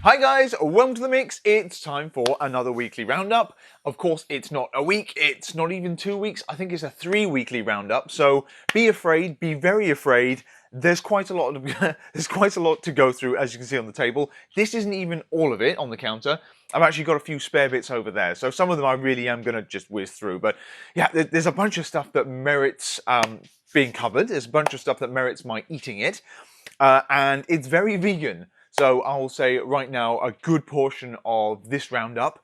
Hi guys, welcome to the mix. It's time for another weekly roundup. Of course, it's not a week, it's not even 2 weeks. I think it's a 3-weekly roundup. So be afraid, be very afraid. There's quite a lot of there's quite a lot to go through, as you can see on the table. This isn't even all of it on the counter. I've actually got a few spare bits over there, so some of them I really am going to just whiz through. But yeah, there's a bunch of stuff that merits being covered. There's a bunch of stuff that merits my eating it, and it's very vegan. So I will say right now, a good portion of this roundup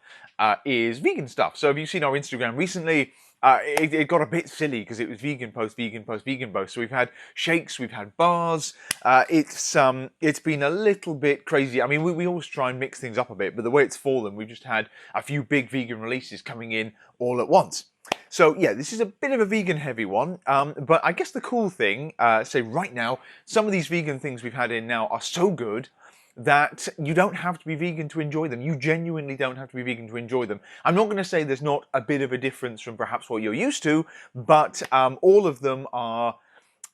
is vegan stuff. So if you've seen our Instagram recently, it got a bit silly because it was vegan post, vegan post, vegan post. So we've had shakes, we've had bars. It's been a little bit crazy. I mean, we always try and mix things up a bit, but the way it's fallen, we've just had a few big vegan releases coming in all at once. So yeah, this is a bit of a vegan heavy one, but I guess the cool thing, say right now, some of these vegan things we've had in now are so good that you don't have to be vegan to enjoy them. You genuinely don't have to be vegan to enjoy them. I'm not going to say there's not a bit of a difference from perhaps what you're used to, but all of them are,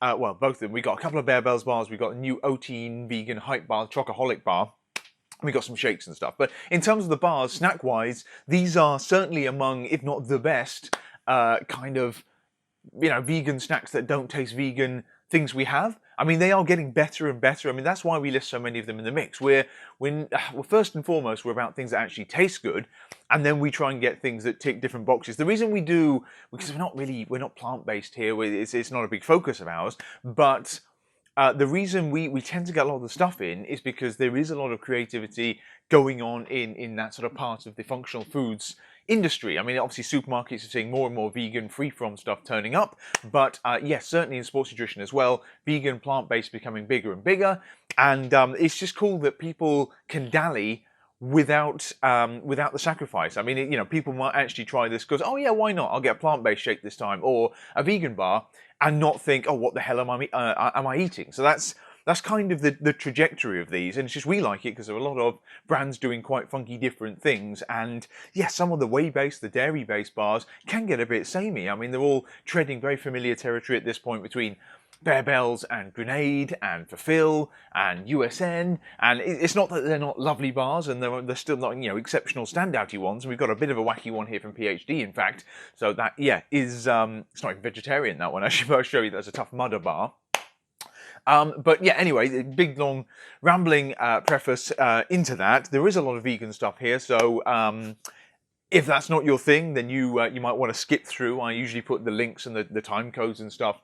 well, both of them. We got a couple of Barebells bars, we got a new Oatein vegan HYPE bar, Chocaholic bar. We got some shakes and stuff. But in terms of the bars, snack-wise, these are certainly among, if not the best, kind of, you know, vegan snacks that don't taste vegan things we have. I mean, they are getting better and better. I mean, that's why we list so many of them in the mix. Well, first and foremost, we're about things that actually taste good, and then we try and get things that tick different boxes. The reason we do, because we're not plant-based here, it's not a big focus of ours, but the reason we tend to get a lot of the stuff in is because there is a lot of creativity going on in that sort of part of the functional foods industry. I mean, obviously supermarkets are seeing more and more vegan, free-from stuff turning up, but yes, certainly in sports nutrition as well, vegan, plant-based becoming bigger and bigger, and it's just cool that people can dally without the sacrifice. I mean, you know, people might actually try this because, oh yeah, why not? I'll get a plant-based shake this time, or a vegan bar, and not think, oh, what the hell am I eating? So that's kind of the trajectory of these, and it's just we like it because there are a lot of brands doing quite funky different things, and yeah, some of the whey-based, the dairy-based bars can get a bit samey. I mean, they're all treading very familiar territory at this point between Barebells and Grenade and Fulfill and USN, and it's not that they're not lovely bars, and they're still not, you know, exceptional standouty ones. And we've got a bit of a wacky one here from PhD, in fact. So that, yeah, is it's not even vegetarian, that one. Actually, I'll show you that's a Tough Mudder bar. But yeah, anyway, the big long rambling preface into that. There is a lot of vegan stuff here, so if that's not your thing, then you might want to skip through. I usually put the links and the time codes and stuff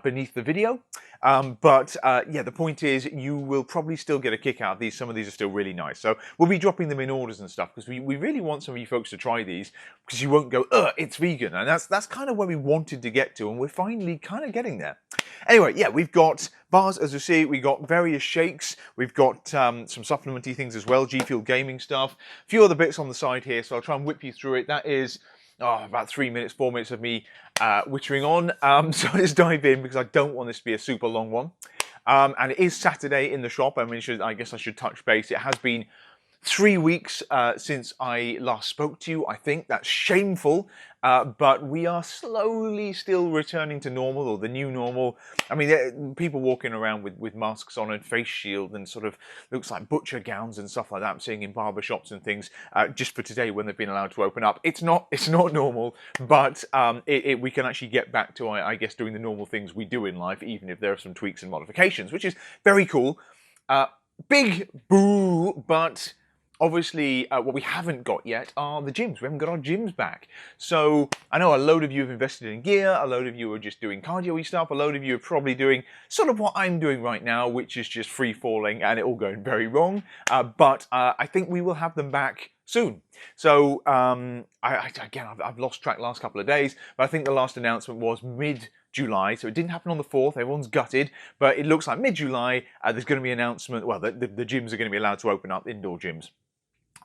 beneath the video. But yeah, the point is you will probably still get a kick out of these. Some of these are still really nice. So we'll be dropping them in orders and stuff because we really want some of you folks to try these because you won't go, ugh, it's vegan. And that's kind of where we wanted to get to, and we're finally kind of getting there. Anyway, yeah, we've got bars, as you see, we've got various shakes, we've got some supplementy things as well, G Fuel gaming stuff, a few other bits on the side here, so I'll try and whip you through it. That is about 3 minutes, 4 minutes of me wittering on, so let's dive in because I don't want this to be a super long one. And it is Saturday in the shop. I mean, I guess I should touch base. It has been 3 weeks since I last spoke to you. I think that's shameful, but we are slowly still returning to normal, or the new normal. I mean, people walking around with masks on and face shield and sort of looks like butcher gowns and stuff like that I'm seeing in barber shops and things just for today when they've been allowed to open up. It's not normal, but we can actually get back to, I guess, doing the normal things we do in life, even if there are some tweaks and modifications, which is very cool. Big boo, but obviously, what we haven't got yet are the gyms. We haven't got our gyms back. So I know a load of you have invested in gear, a load of you are just doing cardio-y stuff, a load of you are probably doing sort of what I'm doing right now, which is just free-falling and it all going very wrong. But I think we will have them back soon. So again, I've lost track last couple of days, but I think the last announcement was mid-July, so it didn't happen on the 4th, everyone's gutted, but it looks like mid-July, there's going to be an announcement, well, the gyms are going to be allowed to open up, indoor gyms.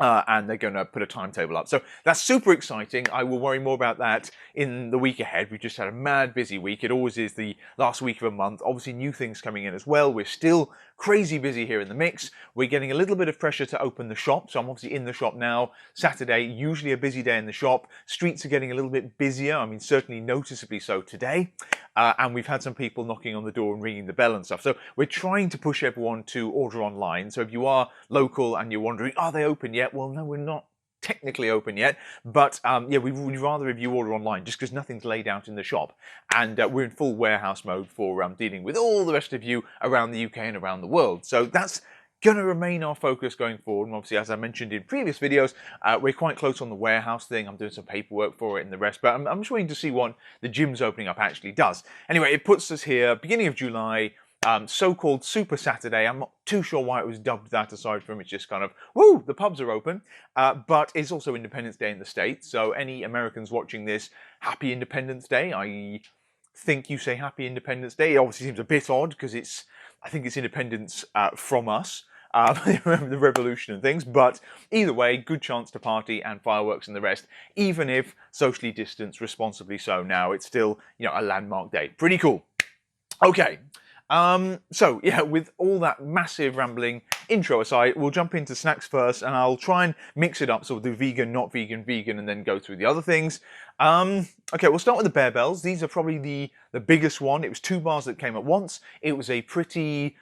And they're going to put a timetable up. So that's super exciting. I will worry more about that in the week ahead. We've just had a mad busy week. It always is the last week of a month. Obviously new things coming in as well. We're still crazy busy here in the mix. We're getting a little bit of pressure to open the shop. So I'm obviously in the shop now. Saturday, usually a busy day in the shop. Streets are getting a little bit busier. I mean, certainly noticeably so today. and we've had some people knocking on the door and ringing the bell and stuff. So we're trying to push everyone to order online. So if you are local and you're wondering, are they open yet? Well, no, we're not technically open yet, but yeah, we'd rather if you order online, just because nothing's laid out in the shop, and we're in full warehouse mode for dealing with all the rest of you around the UK and around the world. So that's going to remain our focus going forward. And obviously, as I mentioned in previous videos, we're quite close on the warehouse thing. I'm doing some paperwork for it and the rest, but I'm just waiting to see what the gym's opening up actually does. Anyway, it puts us here beginning of July, so-called Super Saturday. I'm not too sure why it was dubbed that, aside from it's just kind of, woo, the pubs are open. But it's also Independence Day in the States, so any Americans watching this, happy Independence Day. I think you say happy Independence Day. It obviously seems a bit odd because I think it's independence from us. The revolution and things, but either way, good chance to party and fireworks and the rest, even if socially distanced, responsibly so. Now it's still, you know, a landmark day. Pretty cool. Okay, so yeah, with all that massive rambling intro aside, we'll jump into snacks first, and I'll try and mix it up, so we'll do vegan, not vegan, vegan, and then go through the other things. Okay, we'll start with the Barebells. These are probably the biggest one. It was 2 bars that came at once. It was a pretty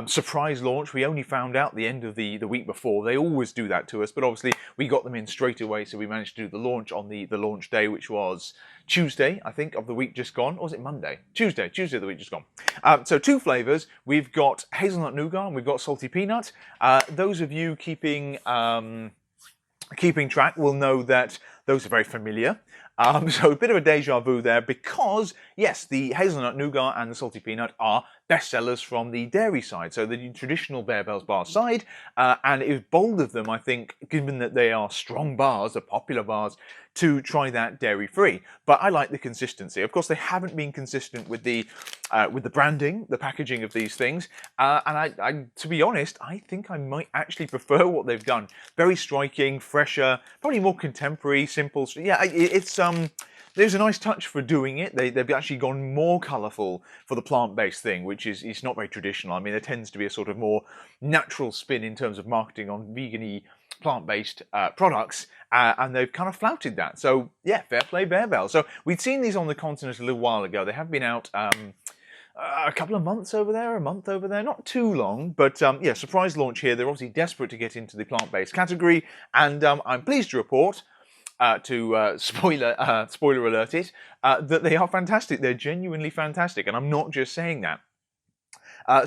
surprise launch. We only found out the end of the week before. They always do that to us, but obviously we got them in straight away, so we managed to do the launch on the launch day, which was Tuesday, I think, of the week just gone. Or was it Monday? Tuesday of the week just gone. So 2 flavours. We've got hazelnut nougat and we've got salty peanut. Those of you keeping track will know that those are very familiar. So a bit of a deja vu there, because yes, the hazelnut nougat and the salty peanut are bestsellers from the dairy side, so the traditional Barebells bar side, and it was bold of them, I think, given that they are strong bars, the popular bars, to try that dairy-free. But I like the consistency. Of course, they haven't been consistent with the branding, the packaging of these things, and I, to be honest, I think I might actually prefer what they've done. Very striking, fresher, probably more contemporary, simple. Yeah, it's there's a nice touch for doing it. They've actually gone more colourful for the plant-based thing, which is not very traditional. I mean, there tends to be a sort of more natural spin in terms of marketing on vegan-y plant-based products, and they've kind of flouted that. So yeah, fair play, Barebells. So we'd seen these on the continent a little while ago. They have been out a couple of months over there, a month over there, not too long, but yeah, surprise launch here. They're obviously desperate to get into the plant-based category, and I'm pleased to report, spoiler alert it, that they are fantastic. They're genuinely fantastic, and I'm not just saying that.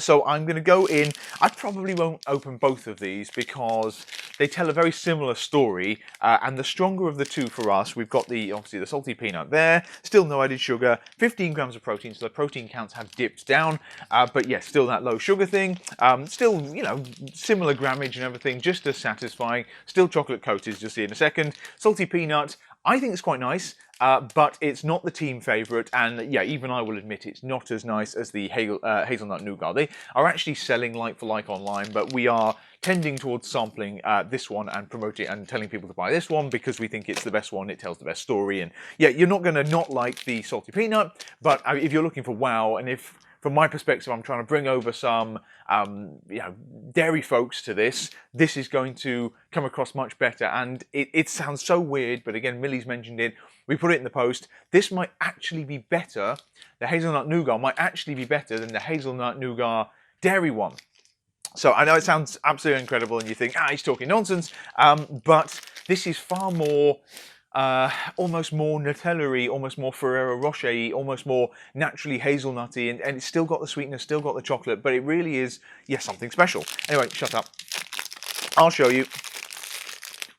So I'm going to go in. I probably won't open both of these because they tell a very similar story, and the stronger of the two for us, we've got obviously the salty peanut there, still no added sugar, 15 grams of protein, so the protein counts have dipped down, but yes, still that low sugar thing, still, you know, similar grammage and everything, just as satisfying, still chocolate coated, you'll see in a second. Salty peanut, I think it's quite nice, but it's not the team favourite, and yeah, even I will admit it's not as nice as the hazelnut nougat. They are actually selling like for like online, but we are tending towards sampling this one and promoting and telling people to buy this one because we think it's the best one, it tells the best story, and yeah, you're not going to not like the salty peanut, but if you're looking for wow, and if from my perspective, I'm trying to bring over some, you know, dairy folks to this. This is going to come across much better, and it sounds so weird, but again, Millie's mentioned it. We put it in the post. This might actually be better. The hazelnut nougat might actually be better than the hazelnut nougat dairy one. So I know it sounds absolutely incredible, and you think, he's talking nonsense, but this is far more. Almost more Nutella-y, almost more Ferrero Rocher-y, almost more naturally hazelnutty, and it's still got the sweetness, still got the chocolate, but it really is, yeah, something special. Anyway, shut up. I'll show you.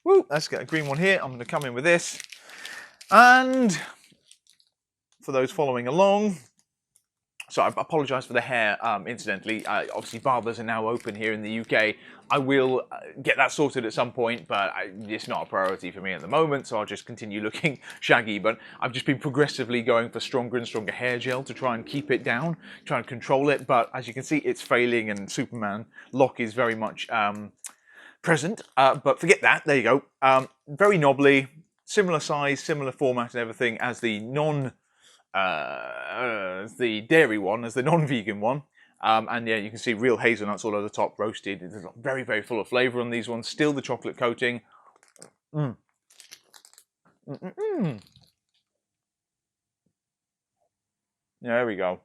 Woo, let's get a green one here. I'm going to come in with this. And for those following along, so I apologise for the hair, incidentally. Obviously, barbers are now open here in the UK. I will get that sorted at some point, but it's not a priority for me at the moment, so I'll just continue looking shaggy. But I've just been progressively going for stronger and stronger hair gel to try and keep it down, try and control it. But as you can see, it's failing, and Superman lock is very much present. But forget that. There you go. Very knobbly, similar size, similar format and everything as the the dairy one, as the non-vegan one, and yeah, you can see real hazelnuts all over the top, roasted. It's very, very full of flavour on these ones. Still the chocolate coating. There we go.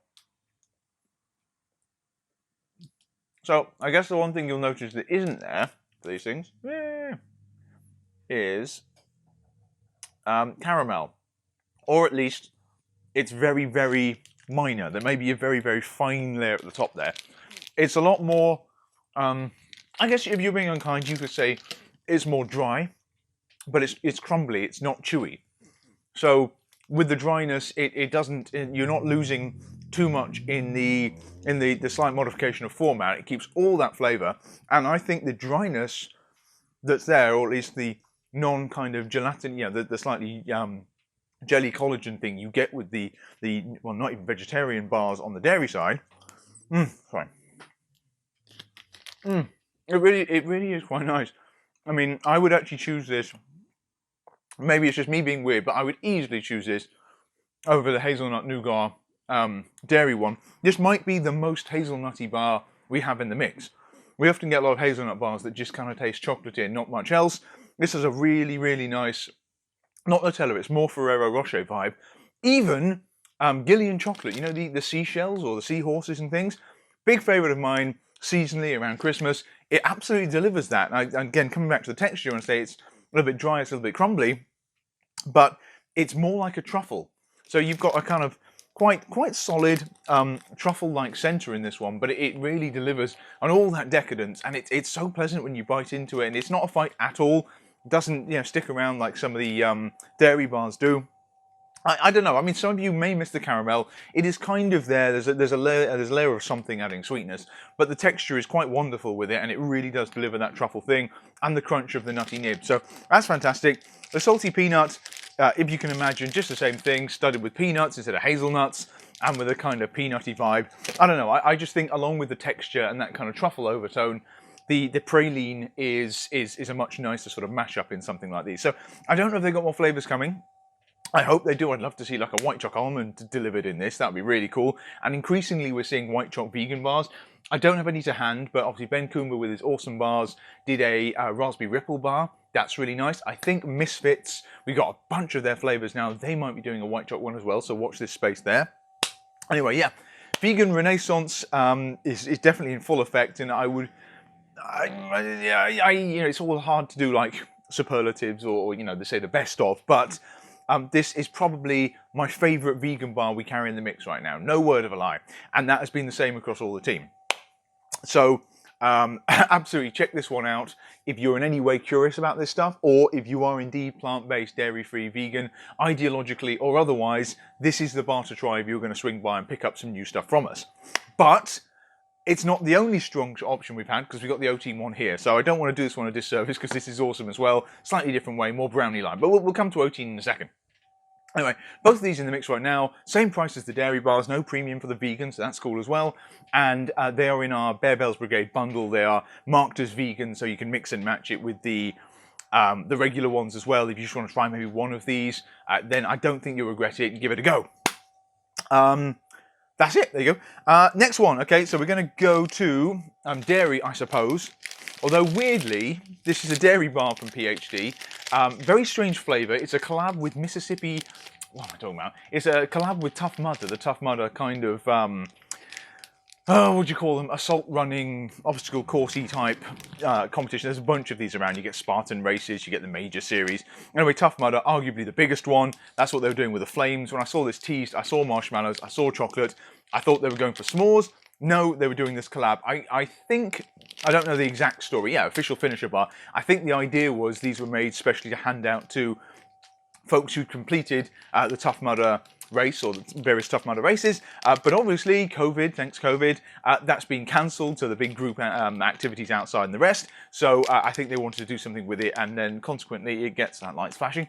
So I guess the one thing you'll notice that isn't there for these things is caramel, or at least it's very, very minor. There may be a very, very fine layer at the top there. It's a lot more, I guess if you're being unkind, you could say it's more dry, but it's crumbly, it's not chewy. So with the dryness, it doesn't, you're not losing too much in the slight modification of format. It keeps all that flavor, and I think the dryness that's there, or at least the non kind of gelatin, the slightly jelly collagen thing you get with the well, not even vegetarian bars on the dairy side. Sorry. It really is quite nice. I mean, I would actually choose this. Maybe it's just me being weird, but I would easily choose this over the hazelnut nougat dairy one. This might be the most hazelnutty bar we have in the mix. We often get a lot of hazelnut bars that just kind of taste chocolatey and not much else. This is a really, really nice, not Nutella, it's more Ferrero Rocher vibe. Even Gillian chocolate, you know, the seashells or the seahorses and things. Big favourite of mine, seasonally around Christmas. It absolutely delivers that. Again, coming back to the texture, and say it's a little bit dry, it's a little bit crumbly, but it's more like a truffle. So you've got a kind of quite solid truffle-like centre in this one, but it really delivers on all that decadence, and it's so pleasant when you bite into it, and it's not a fight at all. It doesn't stick around like some of the dairy bars do. I don't know. I mean, some of you may miss the caramel. It is kind of there. There's a layer of something adding sweetness, but the texture is quite wonderful with it, and it really does deliver that truffle thing and the crunch of the nutty nib. So that's fantastic. The salty peanut, if you can imagine, just the same thing, studded with peanuts instead of hazelnuts, and with a kind of peanutty vibe. I don't know. I just think, along with the texture and that kind of truffle overtone, the praline is a much nicer sort of mashup in something like these. So I don't know if they've got more flavors coming. I hope they do. I'd love to see like a white choc almond delivered in this. That'd be really cool. And increasingly we're seeing white choc vegan bars. I don't have any to hand, but obviously Ben Coomber with his awesome bars did a raspberry ripple bar. That's really nice. I think Misfits, we've got a bunch of their flavors now. They might be doing a white choc one as well, so watch this space there. Anyway, yeah, vegan renaissance is definitely in full effect, and it's all hard to do like superlatives or they say the best of, but this is probably my favourite vegan bar we carry in the mix right now. No word of a lie. And that has been the same across all the team. So absolutely check this one out if you're in any way curious about this stuff, or if you are indeed plant-based, dairy-free, vegan, ideologically or otherwise, this is the bar to try if you're going to swing by and pick up some new stuff from us. But it's not the only strong option we've had, because we've got the Oatein one here. So I don't want to do this one a disservice, because this is awesome as well. Slightly different way, more brownie-like. But we'll come to Oatein in a second. Anyway, both of these in the mix right now. Same price as the dairy bars, no premium for the vegans, so that's cool as well. And they are in our Barebells Brigade bundle. They are marked as vegan, so you can mix and match it with the regular ones as well. If you just want to try maybe one of these, then I don't think you'll regret it, and give it a go. That's it, there you go. Next one, okay, so we're going to go to dairy, I suppose. Although, weirdly, this is a dairy bar from PhD. Very strange flavour. It's a collab with Mississippi... What am I talking about? It's a collab with Tough Mudder. The Tough Mudder kind of... what do you call them? Assault running, obstacle coursey type competition. There's a bunch of these around. You get Spartan races, you get the major series. Anyway, Tough Mudder, arguably the biggest one. That's what they were doing with the flames. When I saw this teased, I saw marshmallows, I saw chocolate. I thought they were going for s'mores. No, they were doing this collab. I think, I don't know the exact story. Yeah, official finisher bar. I think the idea was these were made specially to hand out to folks who completed the Tough Mudder race, or the various Tough Mudder races. But obviously, COVID, thanks COVID, that's been cancelled, so the big group activities outside and the rest. So I think they wanted to do something with it, and then consequently it gets, that light's flashing,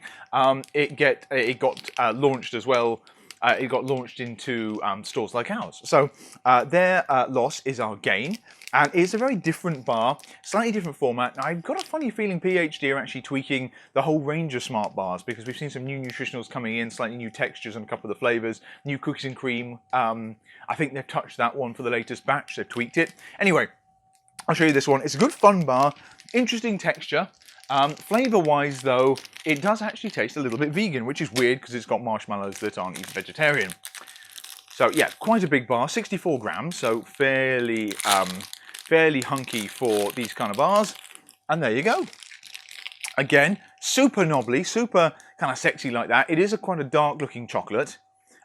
it got launched as well. It got launched into stores like ours. So their loss is our gain. And it's a very different bar, slightly different format. Now, I've got a funny feeling PhD are actually tweaking the whole range of smart bars, because we've seen some new nutritionals coming in, slightly new textures on a couple of the flavours, new cookies and cream. I think they've touched that one for the latest batch. They've tweaked it. Anyway, I'll show you this one. It's a good fun bar, interesting texture. Flavour-wise, though, it does actually taste a little bit vegan, which is weird because it's got marshmallows that aren't even vegetarian. So yeah, quite a big bar, 64 grams, so fairly hunky for these kind of bars. And there you go. Again, super knobbly, super kind of sexy like that. It is quite a dark looking chocolate.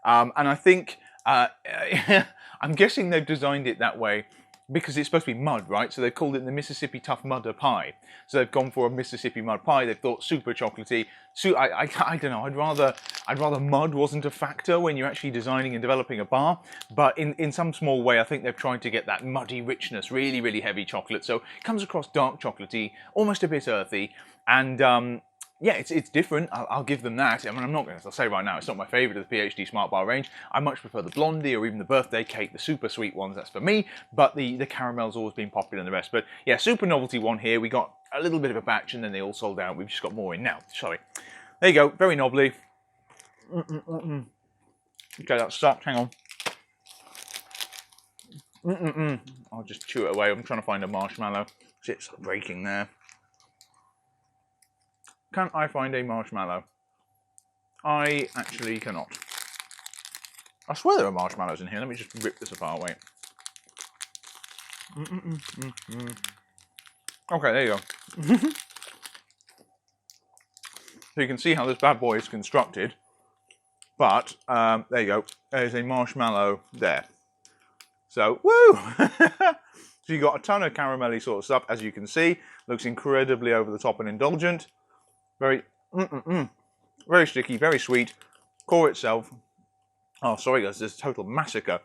And I think, I'm guessing they've designed it that way because it's supposed to be mud, right? So they've called it the Mississippi Tough Mudder Pie. So they've gone for a Mississippi mud pie. They've thought super chocolatey. I don't know. I'd rather mud wasn't a factor when you're actually designing and developing a bar. But in some small way, I think they've tried to get that muddy richness, really, really heavy chocolate. So it comes across dark chocolatey, almost a bit earthy, and yeah, it's different. I'll give them that. I mean, I'm not going to say right now, it's not my favourite of the PhD Smart Bar range. I much prefer the Blondie or even the Birthday Cake, the super sweet ones. That's for me. But the caramel's always been popular in the rest. But yeah, super novelty one here. We got a little bit of a batch and then they all sold out. We've just got more in now. Sorry. There you go. Very knobbly. Okay, that's stuck. Hang on. I'll just chew it away. I'm trying to find a marshmallow. It's breaking there. Can I find a marshmallow? I actually cannot. I swear there are marshmallows in here. Let me just rip this apart. Wait. Okay, there you go. So you can see how this bad boy is constructed. But, there you go. There's a marshmallow there. So, woo! So you got a ton of caramelly sort of stuff, as you can see. Looks incredibly over the top and indulgent. Very, very sticky, very sweet. Core itself, oh sorry guys, this is a total massacre.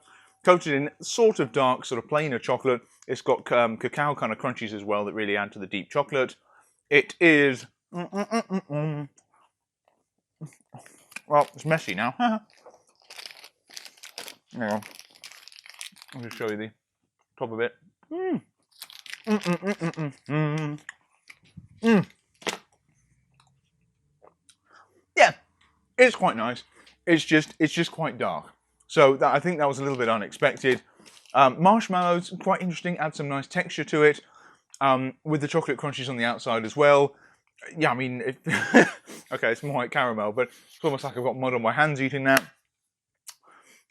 Coated in sort of dark, sort of plainer chocolate. It's got cacao kind of crunchies as well that really add to the deep chocolate. It is, well, it's messy now. There you go. I'll just show you the top of it. Yeah, it's quite nice. It's just quite dark. So I think that was a little bit unexpected. Marshmallows, quite interesting. Add some nice texture to it. With the chocolate crunchies on the outside as well. Yeah, I mean, okay, it's more like caramel, but it's almost like I've got mud on my hands eating that.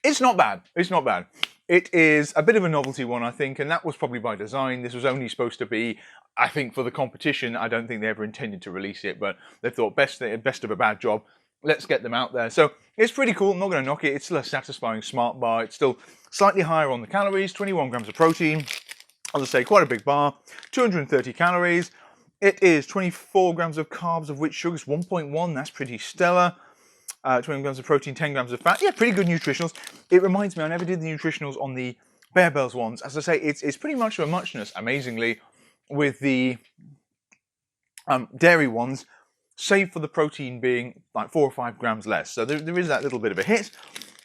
It's not bad. It's not bad. It is a bit of a novelty one, I think, and that was probably by design. This was only supposed to be, I think, for the competition. I don't think they ever intended to release it, but they thought best of a bad job. Let's get them out there. So it's pretty cool. I'm not going to knock it. It's still a satisfying smart bar. It's still slightly higher on the calories, 21 grams of protein. As I say, quite a big bar, 230 calories. It is 24 grams of carbs, of which sugar's 1.1. That's pretty stellar. 20 grams of protein, 10 grams of fat. Yeah, pretty good nutritionals. It reminds me, I never did the nutritionals on the Barebells ones. As I say, it's pretty much of a muchness, amazingly, with the dairy ones, save for the protein being like 4 or 5 grams less. So there is that little bit of a hit.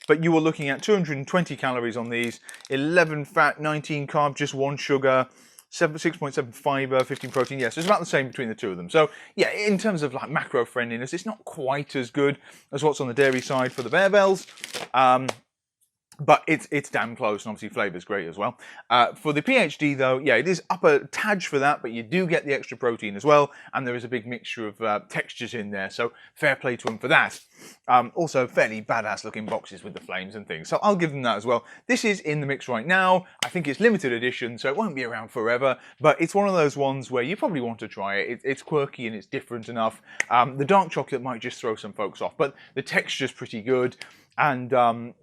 But you were looking at 220 calories on these, 11 fat, 19 carb, just 1 sugar, 6.7 fiber, 15 protein. Yes, it's about the same between the two of them. So yeah, in terms of like macro friendliness, it's not quite as good as what's on the dairy side for the Barebells. But it's damn close, and obviously flavour's great as well. For the PhD though, yeah, it is up a tad for that, but you do get the extra protein as well, and there is a big mixture of textures in there, so fair play to them for that. Also, fairly badass looking boxes with the flames and things, so I'll give them that as well. This is in the mix right now. I think it's limited edition, so it won't be around forever, but it's one of those ones where you probably want to try it. It's quirky and it's different enough. The dark chocolate might just throw some folks off, but the texture's pretty good. And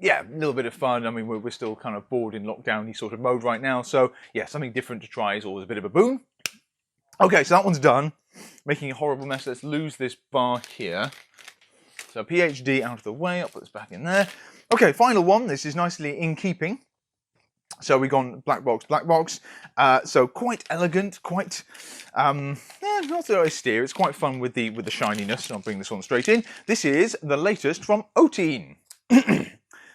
yeah, a little bit of fun. I mean, we're still kind of bored in lockdown-y sort of mode right now. So yeah, something different to try is always a bit of a boon. Okay, so that one's done. Making a horrible mess. Let's lose this bar here. So PhD out of the way. I'll put this back in there. Okay, final one. This is nicely in keeping. So we've gone black box, black box. So quite elegant, quite, yeah, not so austere. It's quite fun with the shininess. I'll bring this one straight in. This is the latest from Oatein.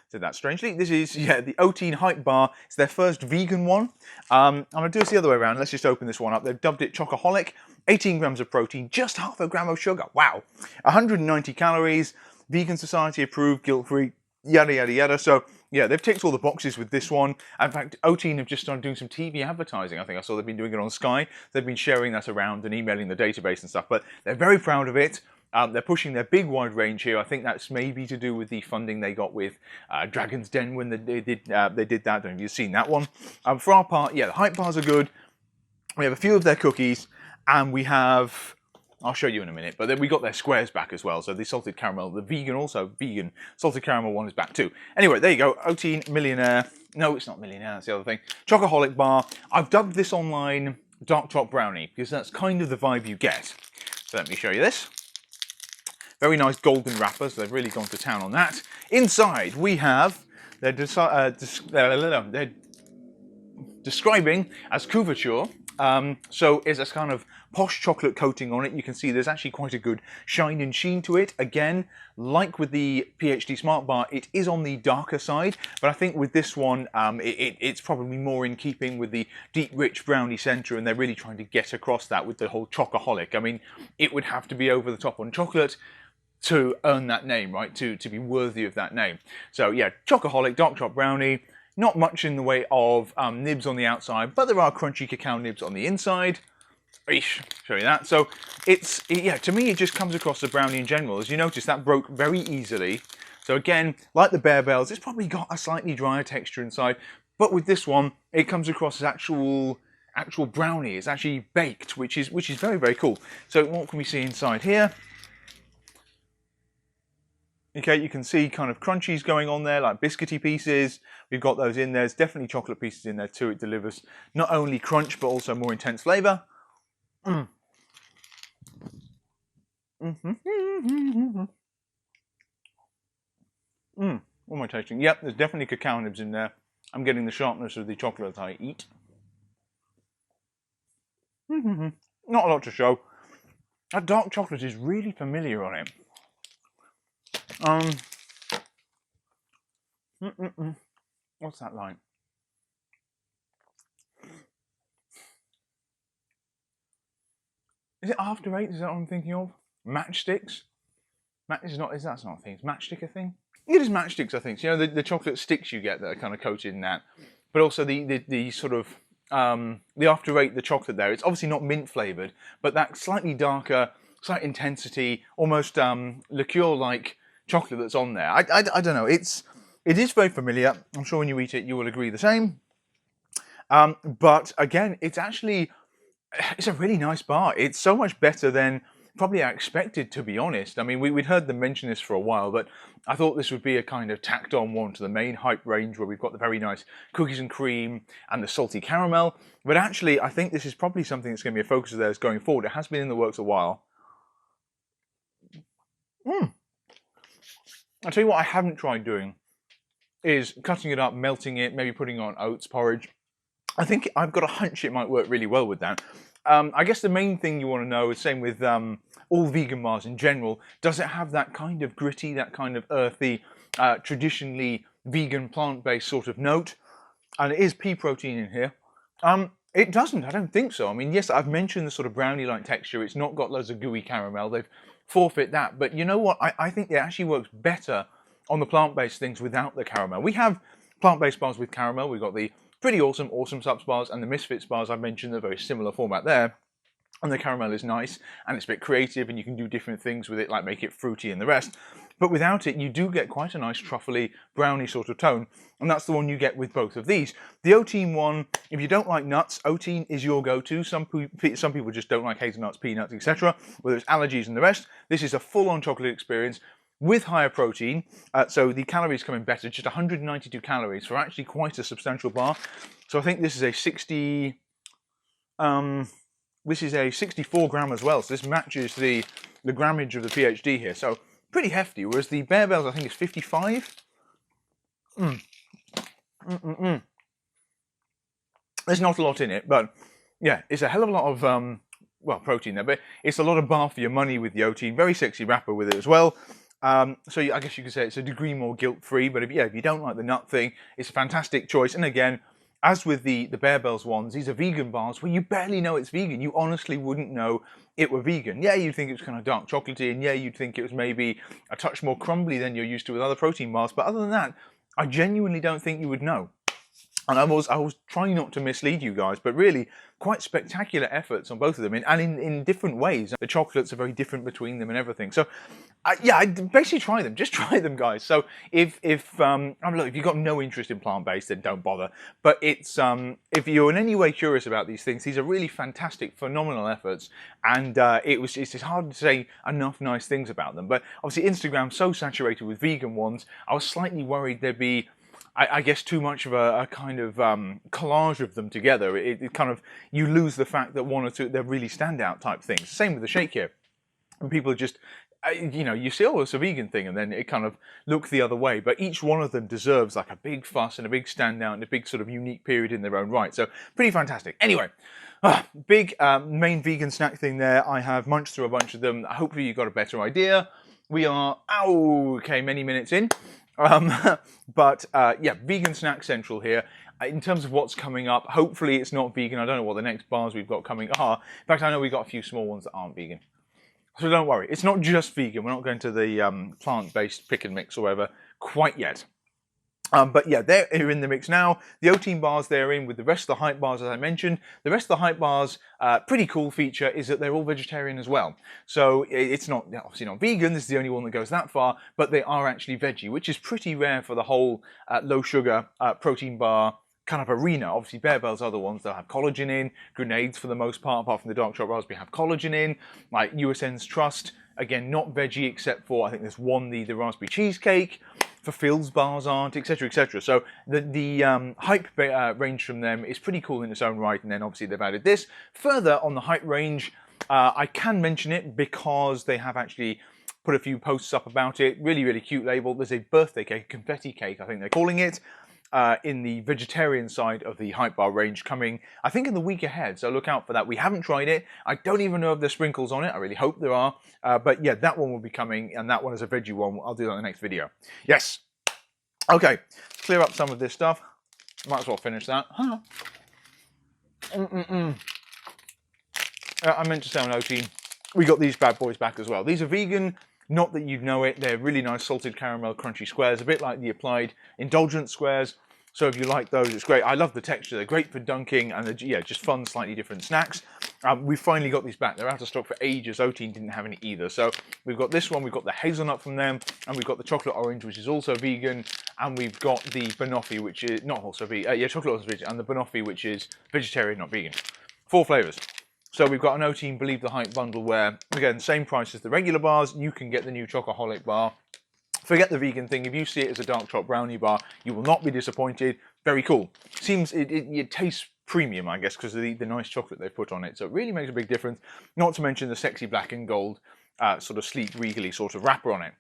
Said that strangely. This is, yeah, the Oatein HYPE bar. It's their first vegan one. I'm going to do this the other way around. Let's just open this one up. They've dubbed it Chocaholic. 18 grams of protein, just half a gram of sugar. Wow. 190 calories, vegan society approved, guilt-free, yada, yada, yada. So, yeah, they've ticked all the boxes with this one. In fact, Oatein have just started doing some TV advertising. I think I saw they've been doing it on Sky. They've been sharing that around and emailing the database and stuff, but they're very proud of it. They're pushing their big wide range here. I think that's maybe to do with the funding they got with Dragon's Den when they did that. I don't know if you've seen that one. For our part, yeah, the Hype bars are good. We have a few of their cookies, and we have, I'll show you in a minute, but then we got their squares back as well. So the salted caramel, the vegan salted caramel one is back too. Anyway, there you go, Oatein Millionaire. No, it's not Millionaire, that's the other thing. Chocaholic bar. I've dubbed this online Dark Choc Brownie, because that's kind of the vibe you get. So let me show you this. Very nice golden wrapper, so they've really gone to town on that. Inside, we have, they're describing as couverture. So it's a kind of posh chocolate coating on it. You can see there's actually quite a good shine and sheen to it. Again, like with the PhD Smart Bar, it is on the darker side, but I think with this one, it's probably more in keeping with the deep, rich brownie centre, and they're really trying to get across that with the whole Chocaholic. I mean, it would have to be over the top on chocolate to earn that name, right? To be worthy of that name. So yeah, Chocaholic, Dark Choc Brownie. Not much in the way of nibs on the outside, but there are crunchy cacao nibs on the inside. Eesh, show you that. So yeah, to me it just comes across the brownie in general. As you notice, that broke very easily. So again, like the Barebells, it's probably got a slightly drier texture inside, but with this one, it comes across as actual brownie. It's actually baked, which is very, very cool. So what can we see inside here? Okay, you can see kind of crunchies going on there, like biscuity pieces. We've got those in there. There's definitely chocolate pieces in there too. It delivers not only crunch, but also more intense flavour. What am I tasting? Yep, there's definitely cacao nibs in there. I'm getting the sharpness of the chocolate that I eat. Not a lot to show. That dark chocolate is really familiar on it. What's that like? Is it After Eight? Is that what I'm thinking of? Matchsticks? That's not a thing. Is Matchstick a thing? It is Matchsticks, I think. So, you know, the chocolate sticks you get that are kind of coated in that. But also the sort of, the After Eight, the chocolate there, it's obviously not mint flavoured, but that slightly darker, slight intensity, almost liqueur-like chocolate that's on there. I don't know. It is very familiar. I'm sure when you eat it, you will agree the same. But again, it's a really nice bar. It's so much better than probably I expected, to be honest. I mean, we'd heard them mention this for a while, but I thought this would be a kind of tacked on one to the main Hype range, where we've got the very nice cookies and cream and the salty caramel. But actually, I think this is probably something that's going to be a focus of theirs going forward. It has been in the works a while. I'll tell you what I haven't tried doing is cutting it up, melting it, maybe putting it on oats porridge. I think I've got a hunch it might work really well with that. I guess the main thing you want to know is same with all vegan bars in general. Does it have that kind of gritty, that kind of earthy, traditionally vegan plant-based sort of note? And it is pea protein in here. It doesn't, I don't think so. I mean, yes, I've mentioned the sort of brownie-like texture. It's not got loads of gooey caramel. They've forfeit that. But you know what? I think it actually works better on the plant-based things without the caramel. We have plant-based bars with caramel. We've got the pretty awesome Supps bars and the Misfits bars. I mentioned a very similar format there. And the caramel is nice, and it's a bit creative, and you can do different things with it, like make it fruity and the rest. But without it, you do get quite a nice truffly, brownie sort of tone, and that's the one you get with both of these. The Oatein one, if you don't like nuts, Oatein is your go-to. Some people just don't like hazelnuts, peanuts, etc., whether it's allergies and the rest. This is a full-on chocolate experience with higher protein, so the calories come in better, just 192 calories for actually quite a substantial bar. So I think this is a 64 gram as well, so this matches the grammage of the PhD here, so pretty hefty, whereas the Barebells I think is 55. There's not a lot in it, but yeah, it's a hell of a lot of well, protein there, but it's a lot of bar for your money with the Oatein. Very sexy wrapper with it as well. So I guess you could say it's a degree more guilt-free, but if you don't like the nut thing, it's a fantastic choice. And again, as with the Barebells ones, these are vegan bars where you barely know it's vegan. You honestly wouldn't know it were vegan. Yeah, you'd think it was kind of dark chocolatey, and yeah, you'd think it was maybe a touch more crumbly than you're used to with other protein bars, but other than that, I genuinely don't think you would know. And I was trying not to mislead you guys, but really quite spectacular efforts on both of them, and in different ways. The chocolates are very different between them and everything. So, yeah, I'd basically try them. Just try them, guys. So if look, if you've got no interest in plant-based, then don't bother. But it's if you're in any way curious about these things, these are really fantastic, phenomenal efforts, and it's hard to say enough nice things about them. But obviously, Instagram's so saturated with vegan ones, I was slightly worried there'd be, I guess, too much of a kind of collage of them together. It kind of, you lose the fact that one or two, they're really standout type things. Same with the shake here. And people are just, you know, you say, oh, it's a vegan thing, and then it kind of look the other way. But each one of them deserves like a big fuss and a big standout and a big sort of unique period in their own right. So pretty fantastic. Anyway, big main vegan snack thing there. I have munched through a bunch of them. Hopefully you got a better idea. We are, okay, many minutes in. But yeah, vegan snack central here. In terms of what's coming up, hopefully it's not vegan. I don't know what the next bars we've got coming are. In fact, I know we've got a few small ones that aren't vegan. So don't worry, it's not just vegan. We're not going to the plant-based pick and mix or whatever quite yet. But yeah, they're in the mix now. The Oatein bars they're in with the rest of the hype bars, as I mentioned. The rest of the hype bars, pretty cool feature is that they're all vegetarian as well. So it's not, obviously not vegan, this is the only one that goes that far, but they are actually veggie, which is pretty rare for the whole low sugar protein bar kind of arena. Obviously Barebells are the ones that have collagen in, Grenades for the most part, apart from the dark chocolate raspberry, have collagen in, like USN's Trust, again, not veggie except for, I think there's one, the raspberry cheesecake. For Phil's bars aren't, etc., etc. So the hype range from them is pretty cool in its own right, and then obviously they've added this. Further on the hype range, I can mention it because they have actually put a few posts up about it. Really, really cute label. There's a birthday cake, confetti cake, I think they're calling it, in the vegetarian side of the hype bar range coming, I think, in the week ahead. So look out for that. We haven't tried it. I don't even know if there's sprinkles on it. I really hope there are. But yeah, that one will be coming, and that one is a veggie one. I'll do that in the next video. Yes. Okay, clear up some of this stuff. Might as well finish that. Huh. I meant to say on Oatein, we got these bad boys back as well. These are vegan, not that you'd know it. They're really nice salted caramel crunchy squares, a bit like the Applied Indulgent squares. So if you like those, it's great. I love the texture. They're great for dunking, and they're, yeah, just fun, slightly different snacks. We finally got these back. They're out of stock for ages. Oatein didn't have any either. So we've got this one, we've got the hazelnut from them, and we've got the chocolate orange, which is also vegan, and we've got the banoffee, which is not also vegan. Yeah, chocolate orange, and the banoffee, which is vegetarian, not vegan. 4 flavors. So we've got an Oatein Believe the Hype bundle where, again, same price as the regular bars. You can get the new Chocaholic bar. Forget the vegan thing. If you see it as a dark chocolate brownie bar, you will not be disappointed. Very cool. Seems it tastes premium, I guess, because of the nice chocolate they've put on it. So it really makes a big difference. Not to mention the sexy black and gold, sort of sleek, regally sort of wrapper on it.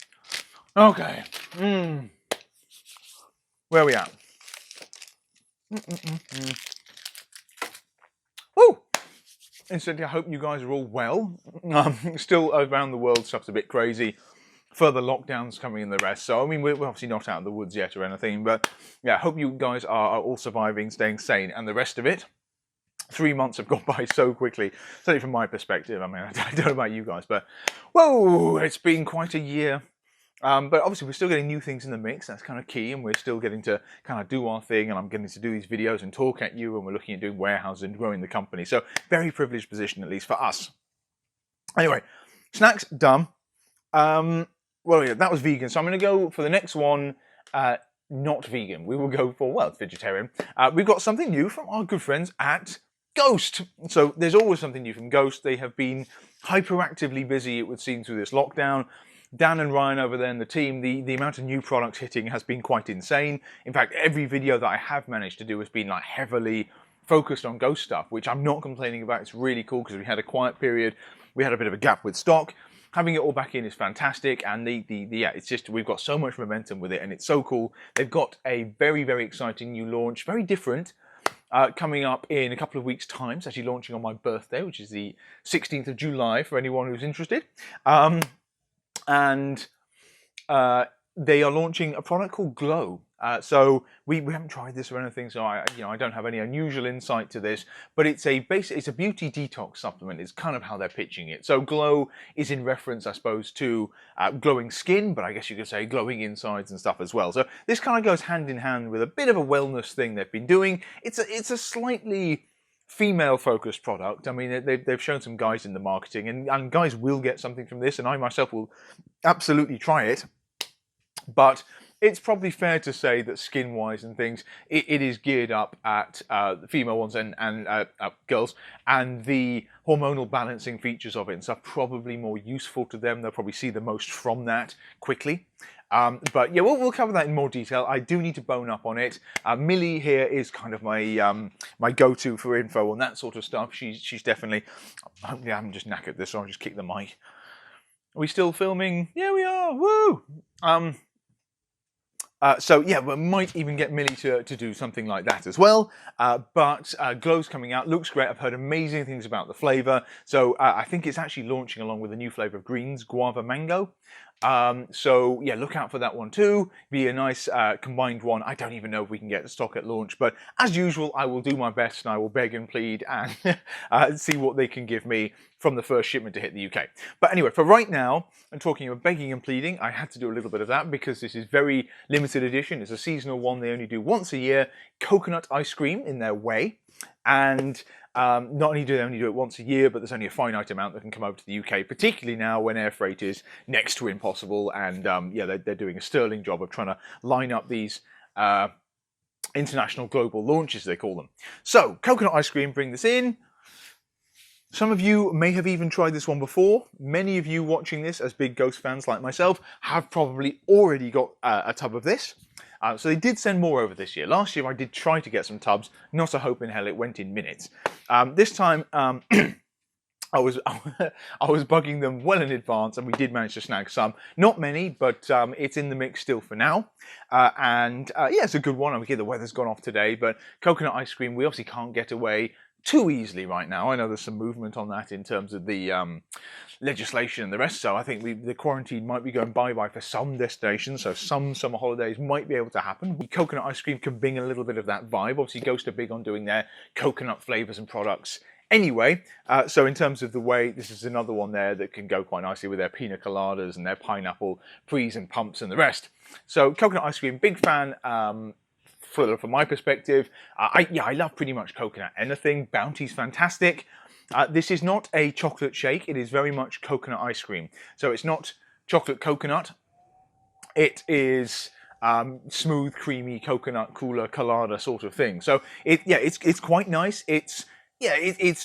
Okay. Where are we at? Woo! Incidentally, I hope you guys are all well. Still around the world, stuff's a bit crazy. Further lockdowns coming in the rest. So, I mean, we're obviously not out of the woods yet or anything, but yeah, I hope you guys are all surviving, staying sane, and the rest of it. 3 months have gone by so quickly, certainly from my perspective. I mean, I don't know about you guys, but whoa, it's been quite a year. But obviously we're still getting new things in the mix. That's kind of key, and we're still getting to kind of do our thing, and I'm getting to do these videos and talk at you, and we're looking at doing warehouse and growing the company. So very privileged position, at least for us. Anyway, snacks done. Well, yeah, that was vegan. So I'm going to go for the next one, not vegan. We will go for, well, it's vegetarian. We've got something new from our good friends at Ghost. So there's always something new from Ghost. They have been hyperactively busy, it would seem, through this lockdown. Dan and Ryan over there and the team, the amount of new products hitting has been quite insane. In fact, every video that I have managed to do has been like heavily focused on Ghost stuff, which I'm not complaining about. It's really cool because we had a quiet period. We had a bit of a gap with stock. Having it all back in is fantastic, and yeah, it's just, we've got so much momentum with it, and it's so cool. They've got a very, very exciting new launch, very different, coming up in a couple of weeks' time. It's actually launching on my birthday, which is the 16th of July, for anyone who's interested. And they are launching a product called Glow. So we haven't tried this or anything, so I don't have any unusual insight to this, but it's a beauty detox supplement is kind of how they're pitching it. So glow is in reference, I suppose, to glowing skin, but I guess you could say glowing insides and stuff as well. So this kind of goes hand in hand with a bit of a wellness thing they've been doing. It's a slightly female-focused product. I mean, they've shown some guys in the marketing, and guys will get something from this, and I myself will absolutely try it. But it's probably fair to say that skin-wise and things, it is geared up at the female ones and girls, and the hormonal balancing features of it and stuff probably more useful to them. They'll probably see the most from that quickly. But yeah, we'll cover that in more detail. I do need to bone up on it. Millie here is kind of my my go-to for info on that sort of stuff. She's definitely. Yeah, I'm just knackered this, so I'll just kick the mic. Are we still filming? Yeah, we are. Woo! So yeah, we might even get Millie to do something like that as well. But Glow's coming out, looks great. I've heard amazing things about the flavour. So I think it's actually launching along with a new flavour of greens, guava mango. So yeah, look out for that one too. Be a nice combined one. I don't even know if we can get the stock at launch, but as usual, I will do my best and I will beg and plead and see what they can give me from the first shipment to hit the UK. But anyway, for right now, I'm talking about begging and pleading. I had to do a little bit of that because this is very limited edition. It's a seasonal one. They only do once a year. Coconut ice cream in their way. And not only do they only do it once a year, but there's only a finite amount that can come over to the UK, particularly now when air freight is next to impossible. And yeah, they're doing a sterling job of trying to line up these international global launches, they call them. So, coconut ice cream, bring this in. Some of you may have even tried this one before. Many of you watching this as big Ghost fans like myself have probably already got a tub of this. So they did send more over this year. Last year I did try to get some tubs. Not a hope in hell, it went in minutes. This time I was bugging them well in advance, and we did manage to snag some. Not many, but it's in the mix still for now. Yeah, it's a good one. I mean, the weather's gone off today, but coconut ice cream, we obviously can't get away too easily right now. I know there's some movement on that in terms of the legislation and the rest, so I think the quarantine might be going bye-bye for some destinations, so some summer holidays might be able to happen. Coconut ice cream can bring a little bit of that vibe. Obviously, Ghost are big on doing their coconut flavours and products anyway, so in terms of the way, this is another one there that can go quite nicely with their pina coladas and their pineapple prees and pumps and the rest. So coconut ice cream, big fan. From my perspective, I love pretty much coconut anything. Bounty's fantastic. This is not a chocolate shake. It is very much coconut ice cream. So it's not chocolate coconut. It is smooth, creamy coconut cooler colada sort of thing. So it's quite nice. It's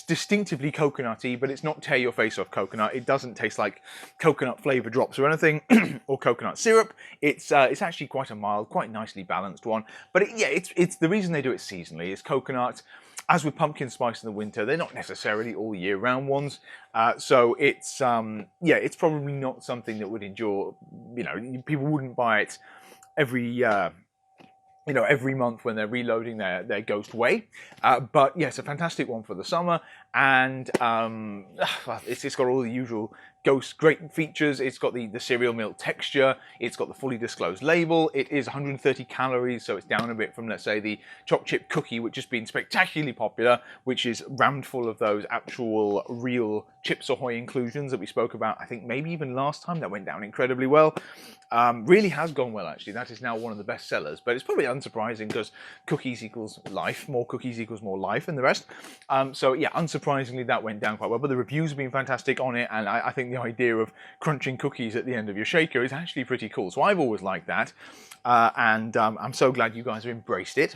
distinctly coconutty, but it's not tear your face off coconut. It doesn't taste like coconut flavor drops or anything, or coconut syrup. It's actually quite a mild, quite nicely balanced one. But it's the reason they do it seasonally is coconut. As with pumpkin spice in the winter, they're not necessarily all year round ones. So it's probably not something that would endure. You know, people wouldn't buy it every month when they're reloading their Ghost Whey. But yeah, it's a fantastic one for the summer, and it's got all the usual Ghost great features. It's got the cereal milk texture. It's got the fully disclosed label. It is 130 calories, so it's down a bit from, let's say, the choc chip cookie, which has been spectacularly popular, which is rammed full of those actual real Chips Ahoy inclusions that we spoke about, I think maybe even last time. That went down incredibly well. Really has gone well, actually. That is now one of the best sellers, but it's probably unsurprising because cookies equals life, more cookies equals more life and the rest. So yeah, unsurprisingly, that went down quite well, but the reviews have been fantastic on it, and I think the idea of crunching cookies at the end of your shaker is actually pretty cool. So I've always liked that, and I'm so glad you guys have embraced it.